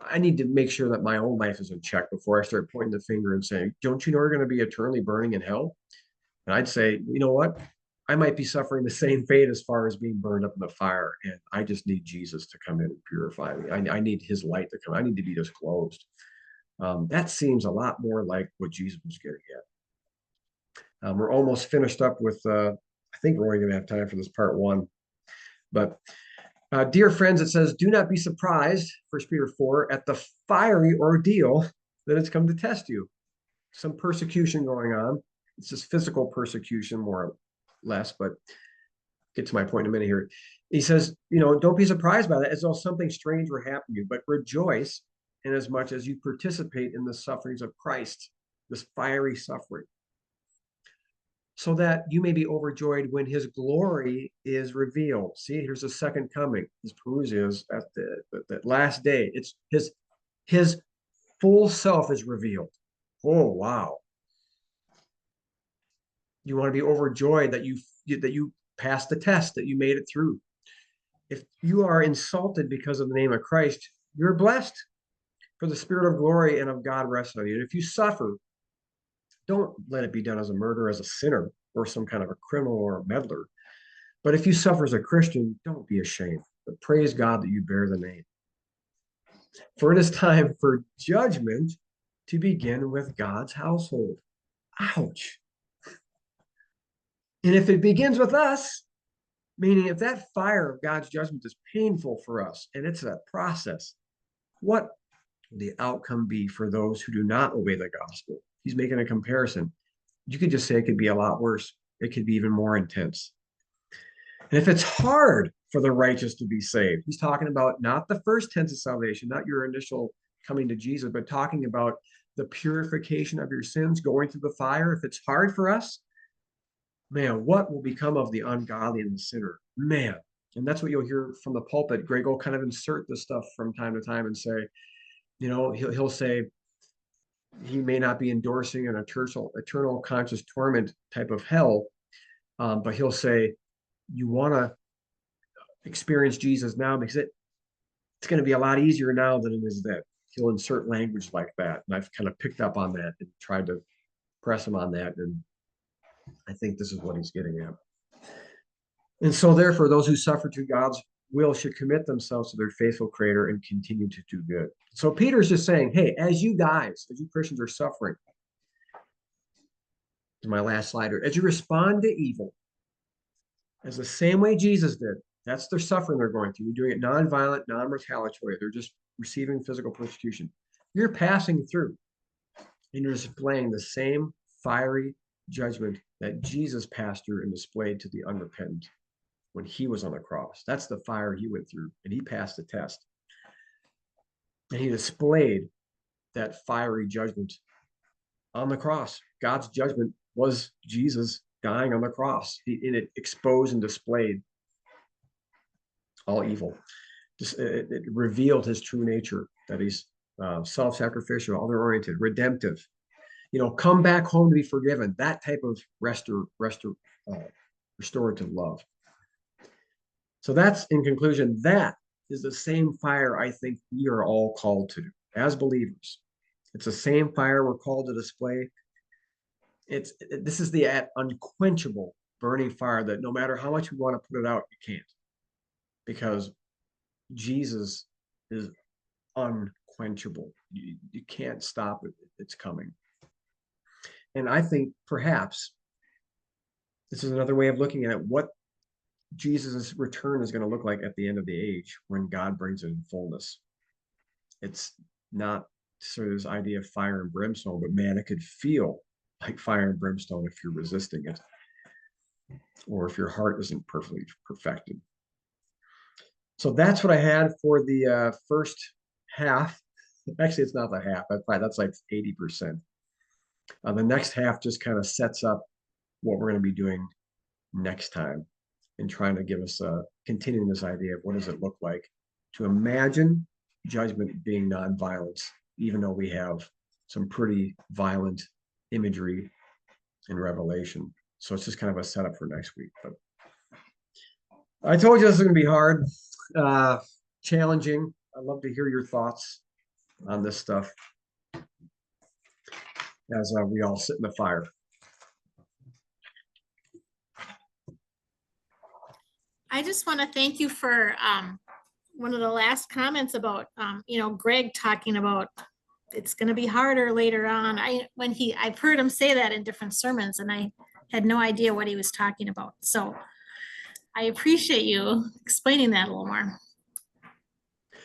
I need to make sure that my own life is in check before I start pointing the finger and saying, don't you know we're going to be eternally burning in hell? And I'd say, you know what? I might be suffering the same fate as far as being burned up in the fire. And I just need Jesus to come in and purify me. I need his light to come. I need to be disclosed. That seems a lot more like what Jesus was getting at. We're almost finished up with, I think we're only going to have time for this part one. But dear friends, it says, do not be surprised, 1 Peter 4, at the fiery ordeal that has come to test you. Some persecution going on. It's just physical persecution, more or less, but get to my point in a minute here. He says, don't be surprised by that as though something strange were happening to you, but rejoice in as much as you participate in the sufferings of Christ, this fiery suffering, so that you may be overjoyed when his glory is revealed. See, here's the second coming. His parousia is at the last day. It's his full self is revealed. Oh, wow. You want to be overjoyed that you passed the test, that you made it through. If you are insulted because of the name of Christ, you're blessed, for the spirit of glory and of God rests on you. And if you suffer, don't let it be done as a murderer, as a sinner, or some kind of a criminal or a meddler. But if you suffer as a Christian, don't be ashamed, but praise God that you bear the name. For it is time for judgment to begin with God's household. Ouch. And if it begins with us, meaning if that fire of God's judgment is painful for us, and it's a process, what will the outcome be for those who do not obey the gospel? He's making a comparison. You could just say it could be a lot worse. It could be even more intense. And if it's hard for the righteous to be saved. He's talking about not the first tense of salvation, not your initial coming to Jesus, but talking about the purification of your sins, going through the fire. If it's hard for us, man, what will become of the ungodly and the sinner? Man. And that's what you'll hear from the pulpit. Greg will kind of insert this stuff from time to time and say, he'll say he may not be endorsing an eternal conscious torment type of hell, but he'll say, you want to experience Jesus now because it's going to be a lot easier now than it is then. He'll insert language like that. And I've kind of picked up on that and tried to press him on that. And I think this is what he's getting at. And so therefore, those who suffer to God's will should commit themselves to their faithful creator and continue to do good. So Peter's just saying, hey, as you Christians are suffering, my last slide here, as you respond to evil, as the same way Jesus did, that's their suffering they're going through. You're doing it non-violent, non-retaliatory. They're just receiving physical persecution. You're passing through and you're displaying the same fiery judgment that Jesus passed through and displayed to the unrepentant when he was on the cross. That's the fire he went through, and he passed the test. And he displayed that fiery judgment on the cross. God's judgment was Jesus dying on the cross. And it exposed and displayed all evil. It revealed his true nature, that he's self-sacrificial, other-oriented, redemptive. Come back home to be forgiven. That type of restorative love. So that's, in conclusion, that is the same fire I think we are all called to do as believers. It's the same fire we're called to display. This is the unquenchable burning fire that no matter how much we want to put it out, you can't. Because Jesus is unquenchable. You can't stop it. It's coming. And I think perhaps this is another way of looking at what Jesus' return is going to look like at the end of the age when God brings it in fullness. It's not sort of this idea of fire and brimstone, but man, it could feel like fire and brimstone if you're resisting it, or if your heart isn't perfectly perfected. So that's what I had for the first half. Actually, it's not the half. That's like 80%. The next half just kind of sets up what we're going to be doing next time, and trying to give us continuing this idea of what does it look like to imagine judgment being nonviolence, even though we have some pretty violent imagery in Revelation. So it's just kind of a setup for next week. But I told you this is going to be hard, challenging. I'd love to hear your thoughts on this stuff as we all sit in the fire. I just want to thank you for one of the last comments about, Greg talking about it's going to be harder later on. I've heard him say that in different sermons, and I had no idea what he was talking about. So I appreciate you explaining that a little more.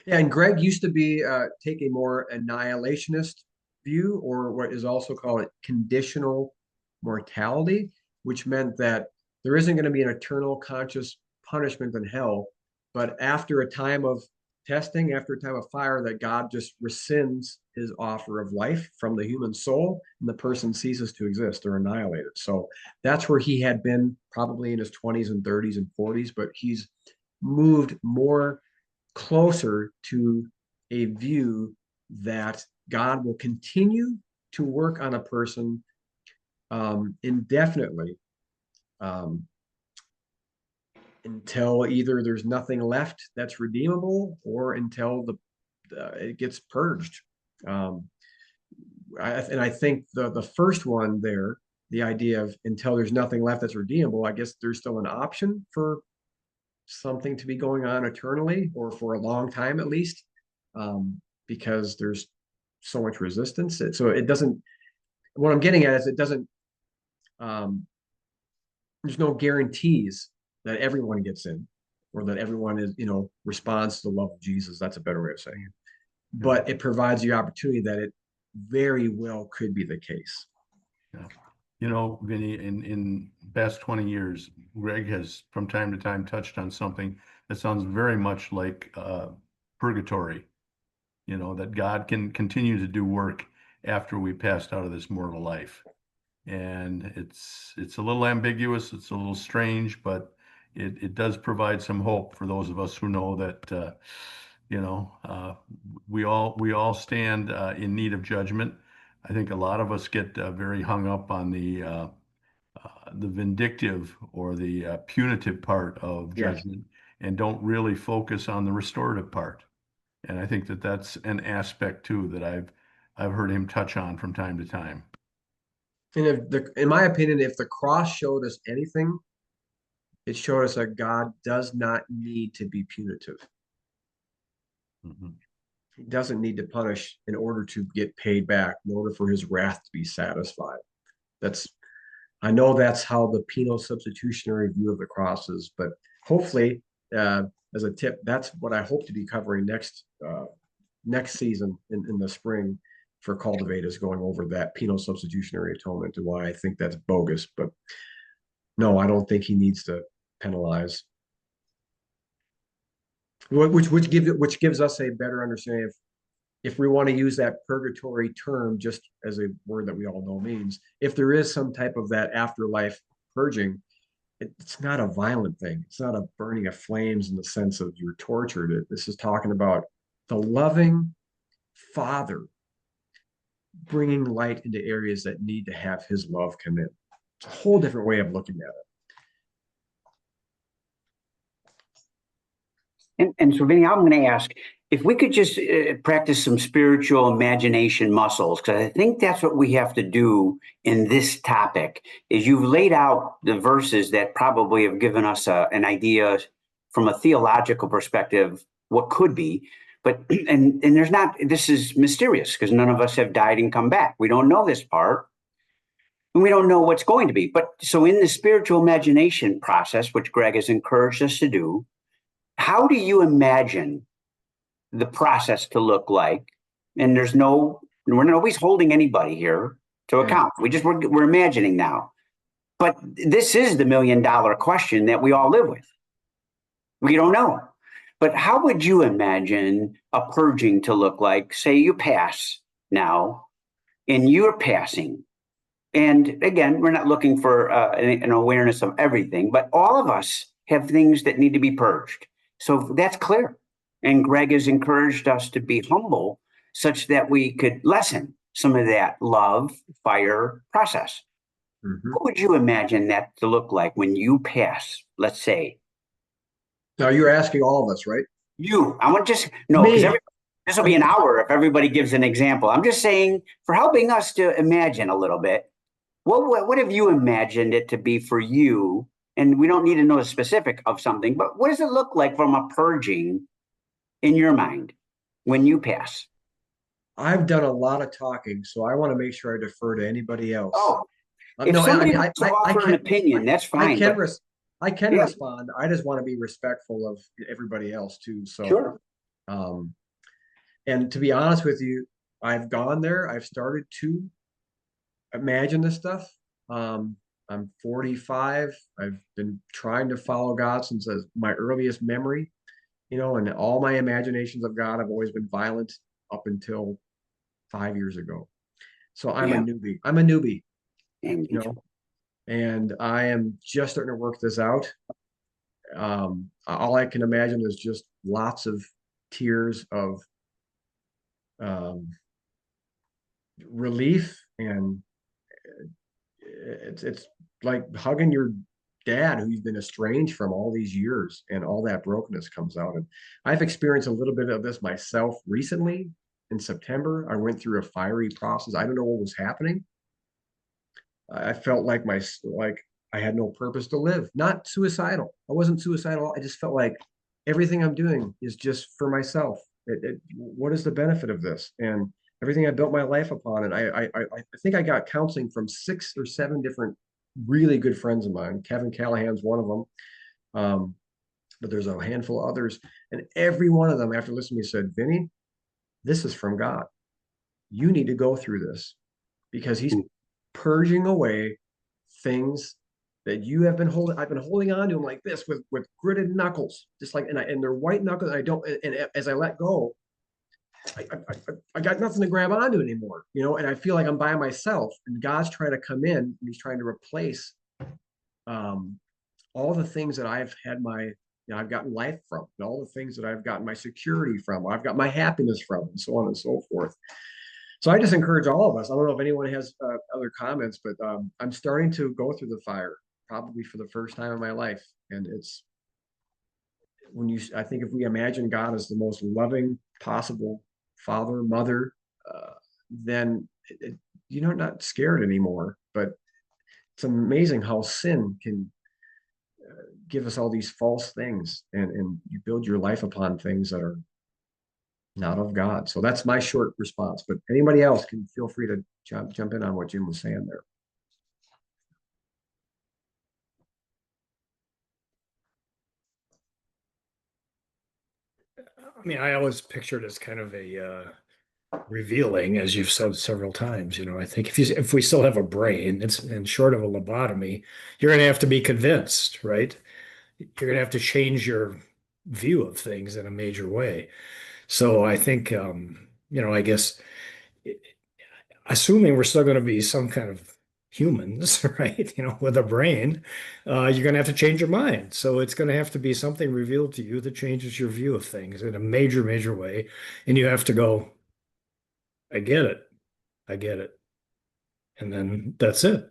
Yeah, and Greg used to take a more annihilationist view, or what is also called conditional mortality, which meant that there isn't going to be an eternal conscious punishment in hell, but after a time of testing, after a time of fire, that God just rescinds his offer of life from the human soul, and the person ceases to exist or annihilated. So that's where he had been probably in his 20s and 30s and 40s, but he's moved more closer to a view that God will continue to work on a person indefinitely, until either there's nothing left that's redeemable, or until it gets purged. I think the first one there, the idea of until there's nothing left that's redeemable, I guess there's still an option for something to be going on eternally, or for a long time at least, because there's so much resistance. So it doesn't, what I'm getting at is it doesn't, there's no guarantees that everyone gets in, or that everyone is, responds to the love of Jesus. That's a better way of saying it. But it provides the opportunity that it very well could be the case. Yeah. You know, Vinny, in past 20 years, Greg has from time to time touched on something that sounds very much like purgatory. You know, that God can continue to do work after we passed out of this mortal life. And it's a little ambiguous, it's a little strange, but it does provide some hope for those of us who know that you know, we all stand in need of judgment. I think a lot of us get very hung up on the vindictive or the punitive part of Yes. judgment and don't really focus on the restorative part. And I think that that's an aspect too that I've heard him touch on from time to time. And in my opinion, if the cross showed us anything, it showed us that God does not need to be punitive. Mhm. He doesn't need to punish in order to get paid back, in order for his wrath to be satisfied. I know that's how the penal substitutionary view of the cross is, but hopefully, as a tip, that's what I hope to be covering next season in the spring for Cultivate, is going over that penal substitutionary atonement and why I think that's bogus. But no, I don't think he needs to penalize. Which gives us a better understanding of, if we want to use that purgatory term just as a word that we all know means, if there is some type of that afterlife purging, it's not a violent thing. It's not a burning of flames in the sense of you're tortured. This is talking about the loving Father bringing light into areas that need to have his love come in. It's a whole different way of looking at it. And so, Vinny, I'm going to ask if we could just practice some spiritual imagination muscles, because I think that's what we have to do in this topic. Is you've laid out the verses that probably have given us an idea from a theological perspective what could be, but and there's not. This is mysterious because none of us have died and come back. We don't know this part. And we don't know what's going to be. But so in the spiritual imagination process, which Greg has encouraged us to do, how do you imagine the process to look like? And we're not always holding anybody here to account. We're imagining now. But this is the $1 million question that we all live with. We don't know. But how would you imagine a purging to look like? Say you pass now and you're passing. And again, we're not looking for an awareness of everything, but all of us have things that need to be purged. So that's clear. And Greg has encouraged us to be humble such that we could lessen some of that love, fire process. Mm-hmm. What would you imagine that to look like when you pass, let's say? Now you're asking all of us, right? I want just, no, because Me. this will be an hour if everybody gives an example. I'm just saying, for helping us to imagine a little bit, what have you imagined it to be for you? And we don't need to know the specific of something, but what does it look like from a purging in your mind when you pass? I've done a lot of talking, so I want to make sure I defer to anybody else. Oh, if No, somebody wants to offer an opinion, that's fine. I can Yeah. respond. I just want to be respectful of everybody else too. So, Sure. And to be honest with you, I've gone there. I've started to imagine this stuff. I'm 45. I've been trying to follow God since my earliest memory, and all my imaginations of God have always been violent up until 5 years ago. So I'm a newbie. And I am just starting to work this out. All I can imagine is just lots of tears of relief, and it's like hugging your dad who you've been estranged from all these years, and all that brokenness comes out. And I've experienced a little bit of this myself recently. In September, I went through a fiery process. I don't know what was happening. I felt like I had no purpose to live. Not suicidal. I wasn't suicidal. I just felt like everything I'm doing is just for myself. What is the benefit of this? And everything I built my life upon. And I think I got counseling from 6 or 7 different really good friends of mine. Kevin Callahan's one of them. But there's a handful of others. And every one of them, after listening to me, said, Vinny, this is from God. You need to go through this because he's purging away things that you have been holding, I've been holding on to them like this with gritted knuckles, just like, and they're white knuckles. And I don't, and as I let go, I got nothing to grab onto anymore, you know, and I feel like I'm by myself, and God's trying to come in and he's trying to replace all the things that I've had I've gotten life from, and all the things that I've gotten my security from, I've got my happiness from, and so on and so forth. So I just encourage all of us. I don't know if anyone has other comments, but I'm starting to go through the fire, probably for the first time in my life. And it's I think if we imagine God as the most loving possible father, mother, then you're not scared anymore. But it's amazing how sin can give us all these false things, and you build your life upon things that are not of God. So that's my short response, but anybody else can feel free to jump in on what Jim was saying there. I mean, I always pictured it as kind of a revealing, as you've said several times. You know, I think if we still have a brain, and short of a lobotomy, you're going to have to be convinced, right? You're going to have to change your view of things in a major way. So I think, I guess, assuming we're still going to be some kind of humans, right? You know, with a brain, you're going to have to change your mind. So it's going to have to be something revealed to you that changes your view of things in a major, major way. And you have to go, I get it. I get it. And then that's it.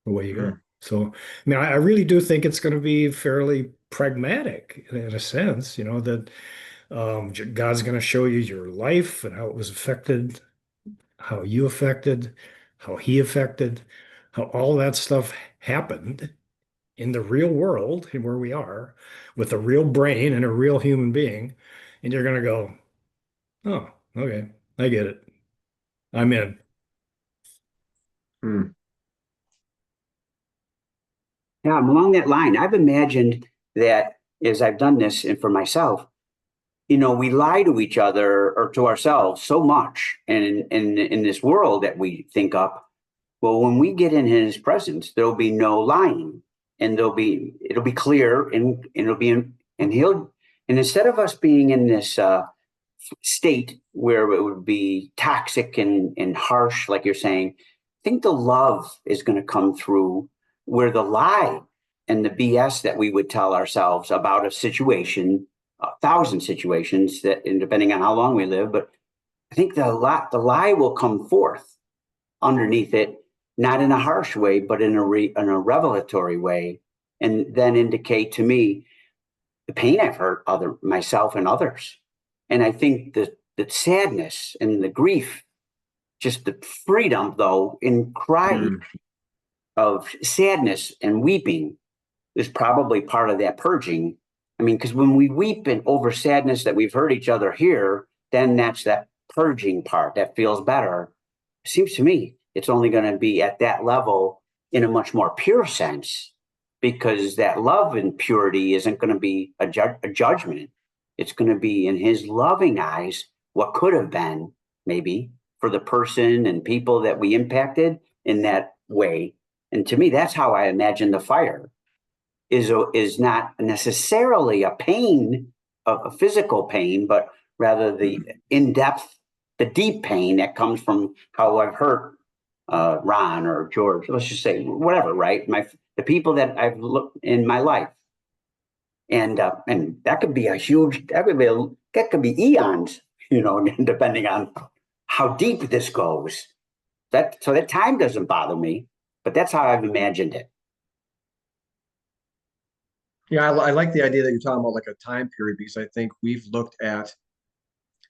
Away you go. So, I mean, I really do think it's going to be fairly pragmatic in a sense, you know, that God's going to show you your life and how it was affected, how you affected, how he affected, how all that stuff happened in the real world and where we are with a real brain and a real human being. And you're going to go, oh, okay, I get it. I'm in. Yeah, I'm along that line. I've imagined that as I've done this and for myself, you know, we lie to each other or to ourselves so much and in this world that we think up. Well, when we get in his presence, there'll be no lying, and it'll be clear, and it'll be in, and instead of us being in this state where it would be toxic and harsh, like you're saying, I think the love is going to come through, where the lie and the BS that we would tell ourselves about a situation, 1,000 situations that, and depending on how long we live, but I think the lie will come forth underneath it, not in a harsh way, but in a revelatory way, and then indicate to me the pain I've hurt myself and others. And I think the sadness and the grief, just the freedom, though, in crying of sadness and weeping is probably part of that purging. I mean, because when we weep over sadness that we've hurt each other here, then that's that purging part that feels better. It seems to me it's only going to be at that level in a much more pure sense, because that love and purity isn't going to be a judgment. It's going to be in his loving eyes what could have been, maybe, for the person and people that we impacted in that way. And to me, that's how I imagine the fire is not necessarily a pain, a physical pain, but rather the in-depth, the deep pain that comes from how I've hurt Ron or George, let's just say whatever, right? The people that I've looked in my life. And that could be that could be eons, you know, depending on how deep this goes. So that time doesn't bother me, but that's how I've imagined it. Yeah, I like the idea that you're talking about like a time period, because I think we've looked at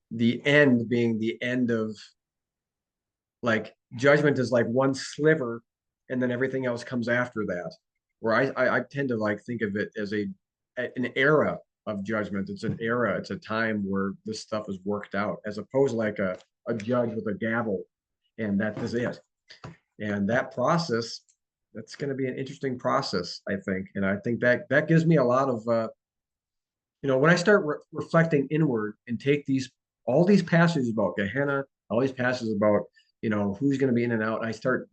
the end being the end of, like, judgment is like one sliver and then everything else comes after that. Where I tend to like think of it as an era of judgment. It's an era, it's a time where this stuff is worked out, as opposed to like a judge with a gavel and that is it. And that process, that's going to be an interesting process, I think. And I think that gives me a lot of, when I start reflecting inward and take all these passages about Gehenna, all these passages about, who's going to be in and out, and I start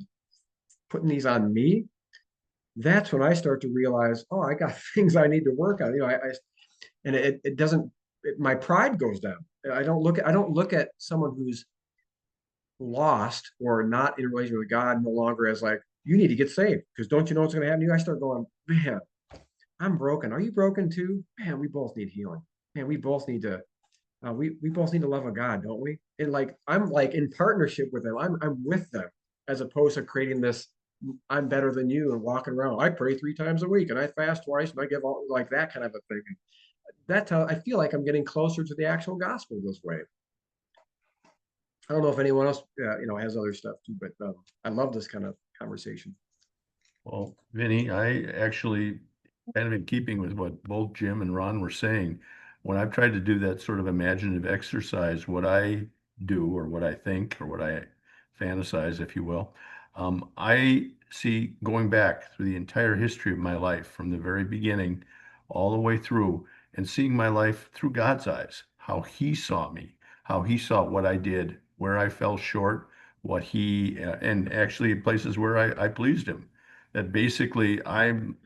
putting these on me, that's when I start to realize, oh, I got things I need to work on. And it doesn't, my pride goes down. I don't look at someone who's lost or not in a relationship with God no longer as like, you need to get saved because don't you know what's going to happen to you? I start going, man, I'm broken. Are you broken too? Man, we both need healing. Man, we both need to we both need the love of God, don't we? And like I'm like in partnership with them. I'm with them as opposed to creating this I'm better than you and walking around. I pray 3 times a week and I fast twice and I give all like that kind of a thing. That's how I feel like I'm getting closer to the actual gospel this way. I don't know if anyone else, has other stuff too, but I love this kind of conversation. Well, Vinny, I actually, kind of in keeping with what both Jim and Ron were saying, when I've tried to do that sort of imaginative exercise, what I do or what I think or what I fantasize, if you will, I see going back through the entire history of my life from the very beginning all the way through and seeing my life through God's eyes, how He saw me, how He saw what I did, where I fell short, what He, and actually places where I pleased Him. That basically I'm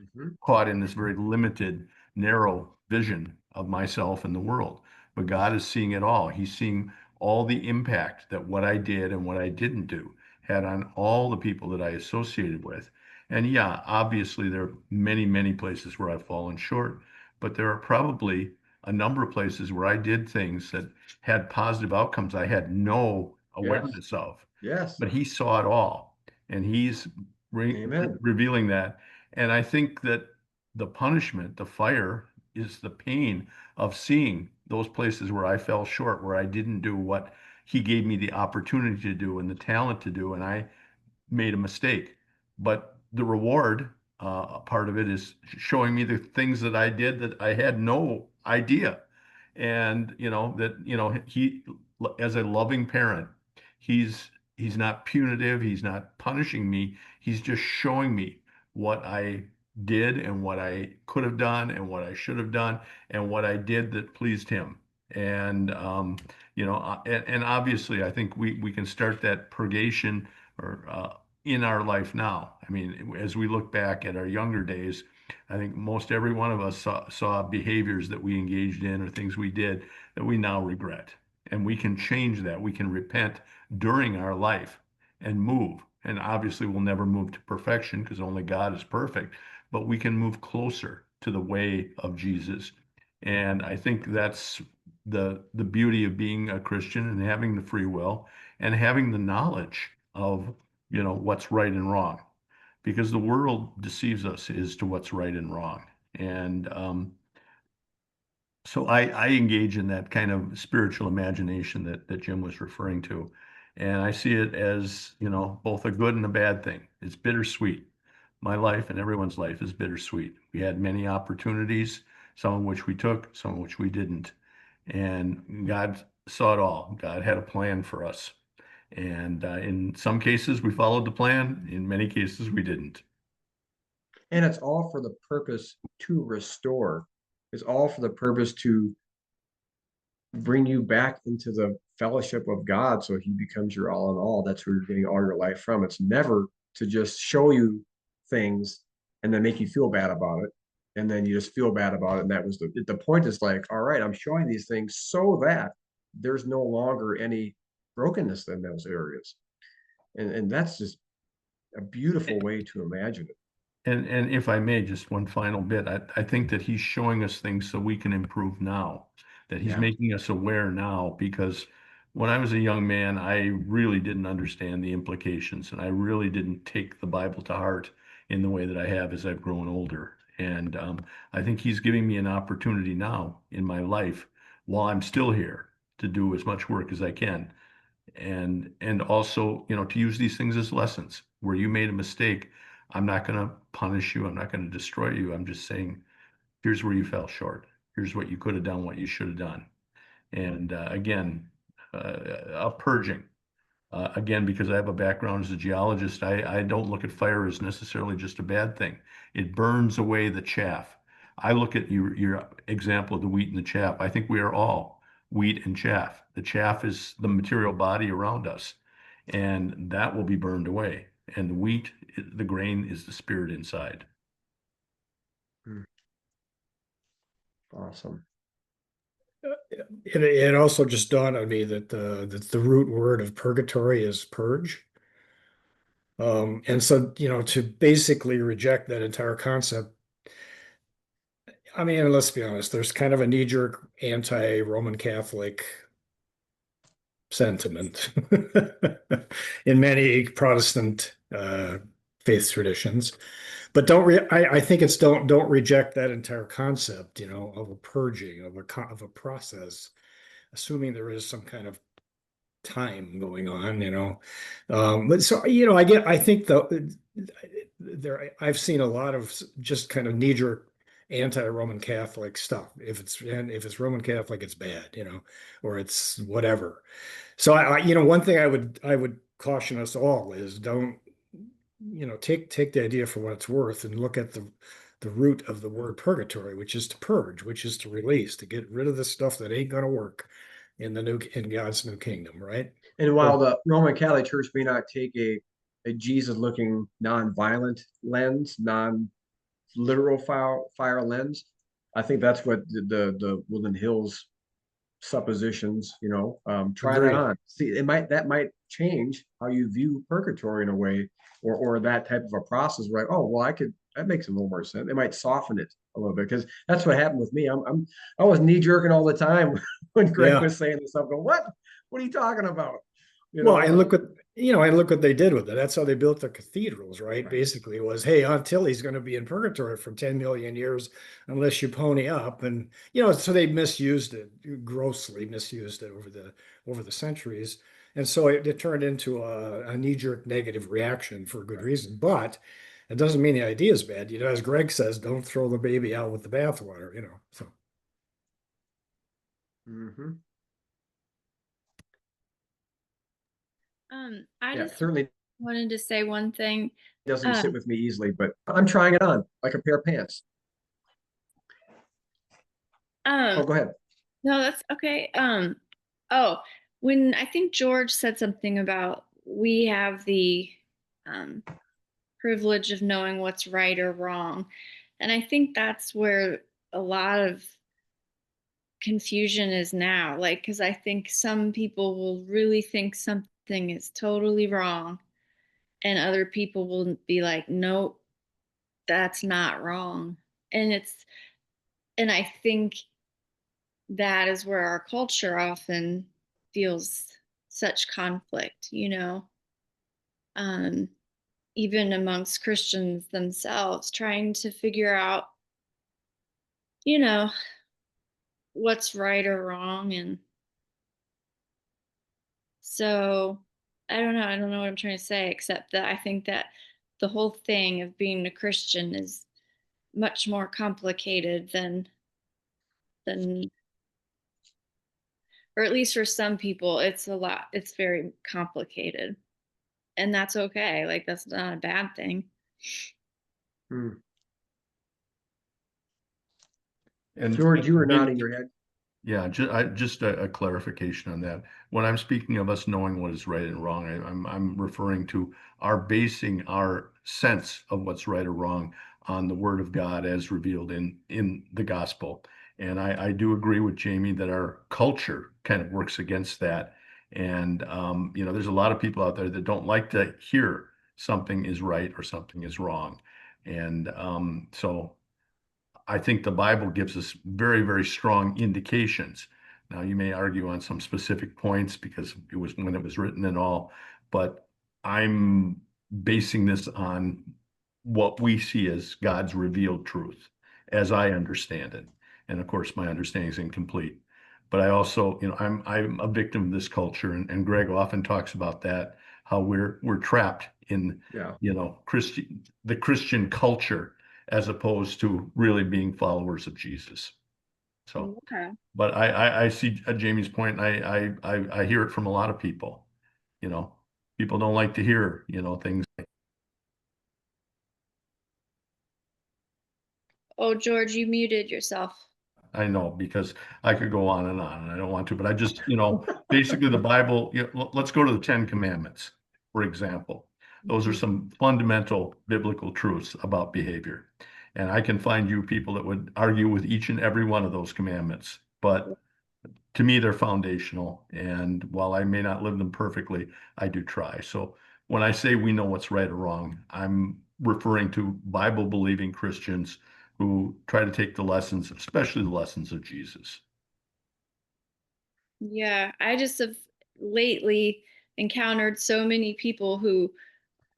caught in this very limited, narrow vision of myself and the world. But God is seeing it all. He's seeing all the impact that what I did and what I didn't do had on all the people that I associated with. And yeah, obviously there are many, many places where I've fallen short, but there are probably a number of places where I did things that had positive outcomes I had no awareness of. Yes. But He saw it all, and He's Amen. revealing that. And I think that the punishment, the fire, is the pain of seeing those places where I fell short, where I didn't do what He gave me the opportunity to do and the talent to do, and I made a mistake. But the reward, part of it is showing me the things that I did that I had no idea. And, He, as a loving parent, he's not punitive. He's not punishing me. He's just showing me what I did and what I could have done and what I should have done and what I did that pleased Him. And, and obviously I think we can start that purgation or, in our life now. I mean, as we look back at our younger days, I think most every one of us saw behaviors that we engaged in or things we did that we now regret. And we can change that. We can repent during our life and move. And obviously, we'll never move to perfection because only God is perfect, but we can move closer to the way of Jesus. And I think that's the beauty of being a Christian and having the free will and having the knowledge of, what's right and wrong, because the world deceives us as to what's right and wrong. And so I engage in that kind of spiritual imagination that Jim was referring to. And I see it as, both a good and a bad thing. It's bittersweet. My life and everyone's life is bittersweet. We had many opportunities, some of which we took, some of which we didn't. And God saw it all. God had a plan for us. And in some cases, we followed the plan. In many cases, we didn't. And it's all for the purpose to restore. It's all for the purpose to bring you back into the fellowship of God so He becomes your all in all. That's where you're getting all your life from. It's never to just show you things and then make you feel bad about it. And then you just feel bad about it. And that was the point is like, all right, I'm showing these things so that there's no longer any brokenness in those areas. And that's just a beautiful way to imagine it. And if I may, just one final bit, I think that He's showing us things so we can improve now, that He's making us aware now, because when I was a young man, I really didn't understand the implications and I really didn't take the Bible to heart in the way that I have as I've grown older. And I think He's giving me an opportunity now in my life while I'm still here to do as much work as I can. And also, to use these things as lessons. Where you made a mistake, I'm not going to punish you. I'm not going to destroy you. I'm just saying, here's where you fell short. Here's what you could have done, what you should have done. And again, a purging. Again, because I have a background as a geologist, I don't look at fire as necessarily just a bad thing. It burns away the chaff. I look at your example of the wheat and the chaff. I think we are all wheat and chaff. The chaff is the material body around us, and that will be burned away. And the wheat, the grain, is the spirit inside. Awesome. It also just dawned on me that the root word of purgatory is purge. And so, to basically reject that entire concept, I mean, let's be honest, there's kind of a knee-jerk anti-Roman Catholic sentiment in many Protestant faith traditions. But I think it's don't reject that entire concept, of a purging, of a process, assuming there is some kind of time going on. But so, I think I've seen a lot of just kind of knee-jerk anti-Roman Catholic stuff. If it's Roman Catholic, it's bad, or it's whatever. So one thing I would caution us all is don't, take the idea for what it's worth and look at the root of the word purgatory, which is to purge, which is to release, to get rid of the stuff that ain't gonna work in God's new kingdom, right? And while the Roman Catholic Church may not take a Jesus-looking non-violent lens, non-literal fire lens, I think that's what the Woodland Hills suppositions, try that Agreed. on. See, that might change how you view purgatory in a way, or that type of a process, right? Oh, well, that makes a little more sense. It might soften it a little bit, because that's what happened with me. I was knee jerking all the time when Greg was saying this stuff. Going, what are you talking about? Well, and look what they did with it. That's how they built the cathedrals, right? Right. Basically, it was, hey, until he's going to be in purgatory for 10 million years, unless you pony up, and so they grossly misused it over the centuries, and so it turned into a knee-jerk negative reaction for a good reason. But it doesn't mean the idea is bad. As Greg says, don't throw the baby out with the bathwater. So. Mhm. I Yeah, just certainly wanted to say one thing. doesn't sit with me easily, but I'm trying it on like a pair of pants. Oh, go ahead. No, that's okay. When I think George said something about we have the privilege of knowing what's right or wrong. And I think that's where a lot of confusion is now. Like, because I think some people will really think something is totally wrong, and other people will be like, nope, that's not wrong. And I think that is where our culture often feels such conflict, even amongst Christians themselves, trying to figure out, what's right or wrong. And so I don't know what I'm trying to say, except that I think that the whole thing of being a Christian is much more complicated than or at least for some people, it's very complicated. And that's okay. Like, that's not a bad thing. Hmm. And George, you were nodding your head. Yeah, just a clarification on that. When I'm speaking of us knowing what is right and wrong, I'm referring to our basing our sense of what's right or wrong on the Word of God as revealed in the gospel. And I do agree with Jamie that our culture kind of works against that. And there's a lot of people out there that don't like to hear something is right or something is wrong. And so I think the Bible gives us very, very strong indications. Now, you may argue on some specific points because it was when it was written and all, but I'm basing this on what we see as God's revealed truth, as I understand it. And of course, my understanding is incomplete. But I also, I'm a victim of this culture, and Greg often talks about that, how we're trapped in, Yeah. the Christian culture, as opposed to really being followers of Jesus. So, Okay. but I see Jamie's point. And I hear it from a lot of people. People don't like to hear things. Oh, George, you muted yourself. I know, because I could go on, and I don't want to, but I just, basically the Bible, let's go to the 10 Commandments, for example. Those are some fundamental biblical truths about behavior. And I can find you people that would argue with each and every one of those commandments, but to me, they're foundational. And while I may not live them perfectly, I do try. So when I say we know what's right or wrong, I'm referring to Bible believing Christians who try to take the lessons, especially the lessons of Jesus. Yeah, I just have lately encountered so many people who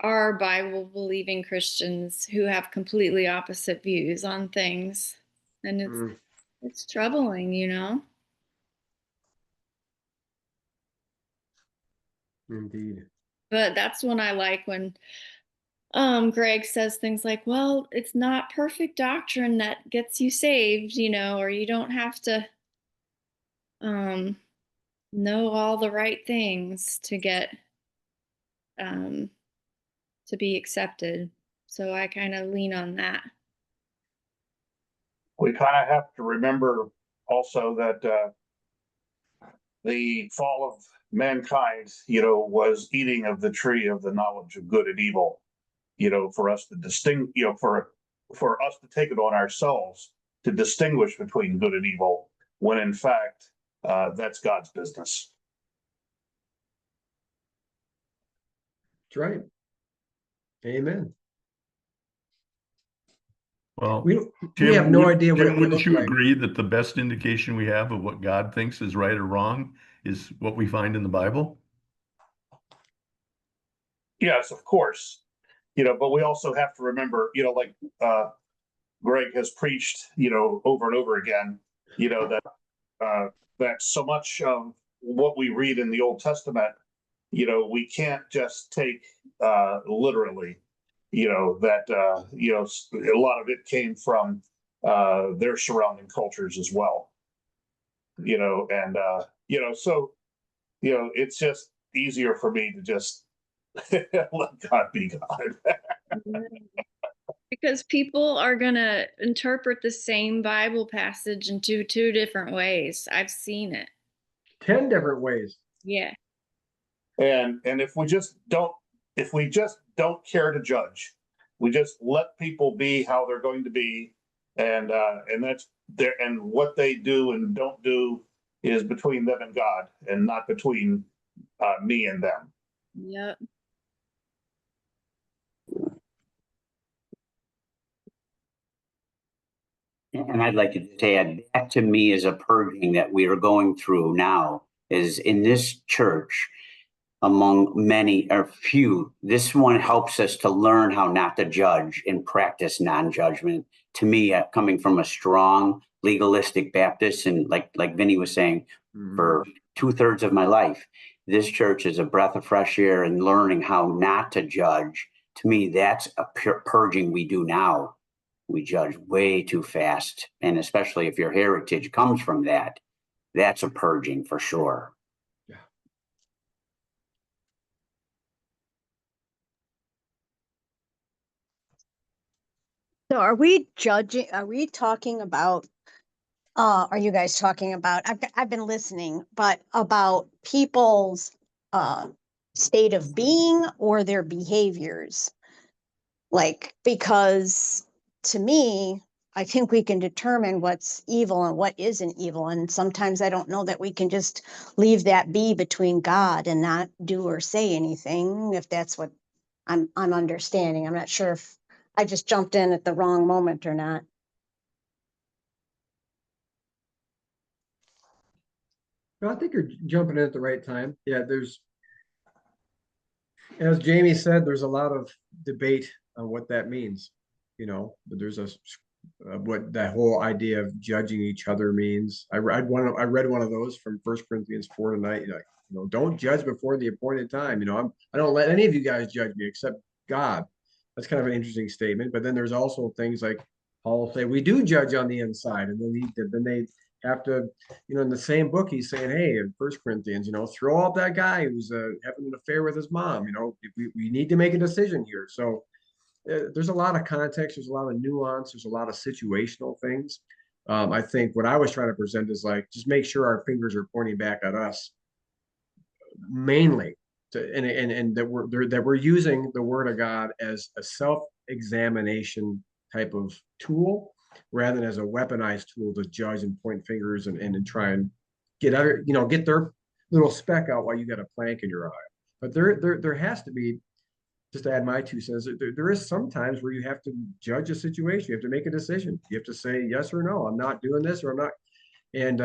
are Bible believing Christians who have completely opposite views on things. And Mm, it's troubling, you know? indeed. But that's when I like when Greg says things like, well, it's not perfect doctrine that gets you saved, you know, or you don't have to um know all the right things to get um to be accepted. So I kind of lean on that. We kind of have to remember also that the fall of mankind, was eating of the tree of the knowledge of good and evil, for us to for us to take it on ourselves to distinguish between good and evil, when in fact, that's God's business. That's right. Amen. Well, We Jim, have no idea what Jim, it would wouldn't look you like. agree that the best indication we have of what God thinks is right or wrong is what we find in the Bible? Yes, of course. But we also have to remember, like Greg has preached, over and over again, that so much of what we read in the Old Testament, we can't just take literally, that a lot of it came from their surrounding cultures as well. And so it's just easier for me to just let God be God. Because people are going to interpret the same Bible passage in two different ways. I've seen it. 10 different ways. Yeah. And if we just don't care to judge, we just let people be how they're going to be, and that's there, and what they do and don't do is between them and God, and not between me and them. Yep. And I'd like to add that to me is a purging that we are going through now is in this church among many or few. This one helps us to learn how not to judge and practice non-judgment. To me, coming from a strong legalistic Baptist, and like Vinny was saying, for 2/3 of my life, this church is a breath of fresh air and learning how not to judge. To me, that's a purging we do now. We judge way too fast. And especially if your heritage comes from that, that's a purging for sure. Yeah. So are we talking about, are you guys talking about, I've been listening, but about people's state of being or their behaviors? Like, because to me, I think we can determine what's evil and what isn't evil. And sometimes I don't know that we can just leave that be between God and not do or say anything, if that's what I'm understanding. I'm not sure if I just jumped in at the wrong moment or not. No, I think you're jumping in at the right time. Yeah, as Jamie said, there's a lot of debate on what that means. But there's what that whole idea of judging each other means. I read one of those from 1 Corinthians 4 tonight. Don't judge before the appointed time. I don't let any of you guys judge me except God. That's kind of an interesting statement. But then there's also things like Paul say we do judge on the inside, and then they have to, in the same book, he's saying, hey, in 1 Corinthians, throw out that guy who's having an affair with his mom. We need to make a decision here. So there's a lot of context, there's a lot of nuance, there's a lot of situational things. I think what I was trying to present is like, just make sure our fingers are pointing back at us mainly, and that we're using the Word of God as a self-examination type of tool rather than as a weaponized tool to judge and point fingers and try and get other, get their little speck out while you got a plank in your eye. But there has to be, just to add my 2 cents, there is some times where you have to judge a situation. You have to make a decision. You have to say yes or no. I'm not doing this, or I'm not. And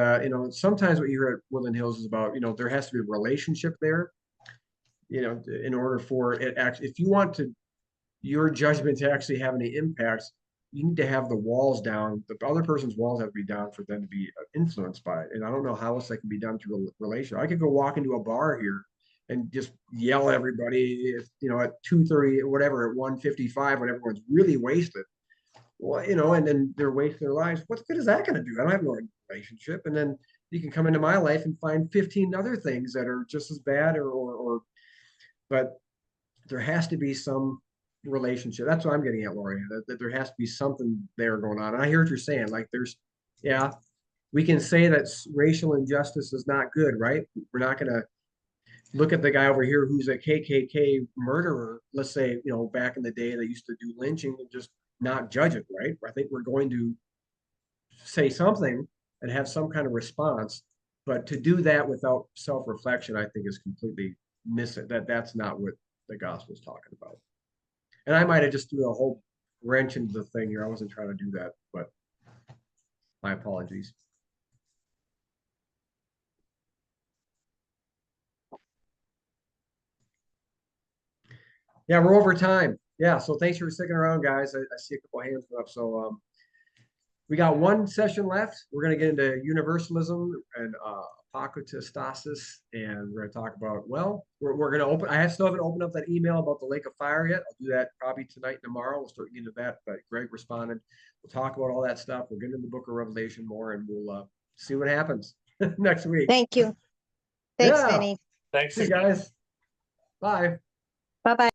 sometimes what you hear at Woodland Hills is about, there has to be a relationship there. In order for it actually, if you want your judgment to actually have any impact, you need to have the walls down. The other person's walls have to be down for them to be influenced by it. And I don't know how else that can be done through a relation. I could go walk into a bar here and just yell at everybody, at 2:30 or whatever, at 1:55 when everyone's really wasted. Well, and then they're wasting their lives. What good is that going to do? I don't have no relationship. And then you can come into my life and find 15 other things that are just as bad but there has to be some relationship. That's what I'm getting at, Lori, that there has to be something there going on. And I hear what you're saying. Like we can say that racial injustice is not good, right? We're not going to look at the guy over here who's a KKK murderer. Let's say, back in the day they used to do lynching and just not judge it, right? I think we're going to say something and have some kind of response, but to do that without self-reflection, I think is completely missing. That's not what the gospel is talking about. And I might have just threw a whole wrench into the thing here. I wasn't trying to do that, but my apologies. Yeah, we're over time. Yeah, so thanks for sticking around, guys. I see a couple hands up. So we got 1 session left. We're going to get into universalism and apokatastasis, and we're going to talk about, we're going to open, I still haven't opened up that email about the lake of fire yet. I'll do that probably tonight and tomorrow. We'll start getting into that, but Greg responded. We'll talk about all that stuff. We'll get into the book of Revelation more, and we'll see what happens next week. Thank you. Thanks, Yeah. Vinny. Thanks, See you guys. Bye. Bye-bye.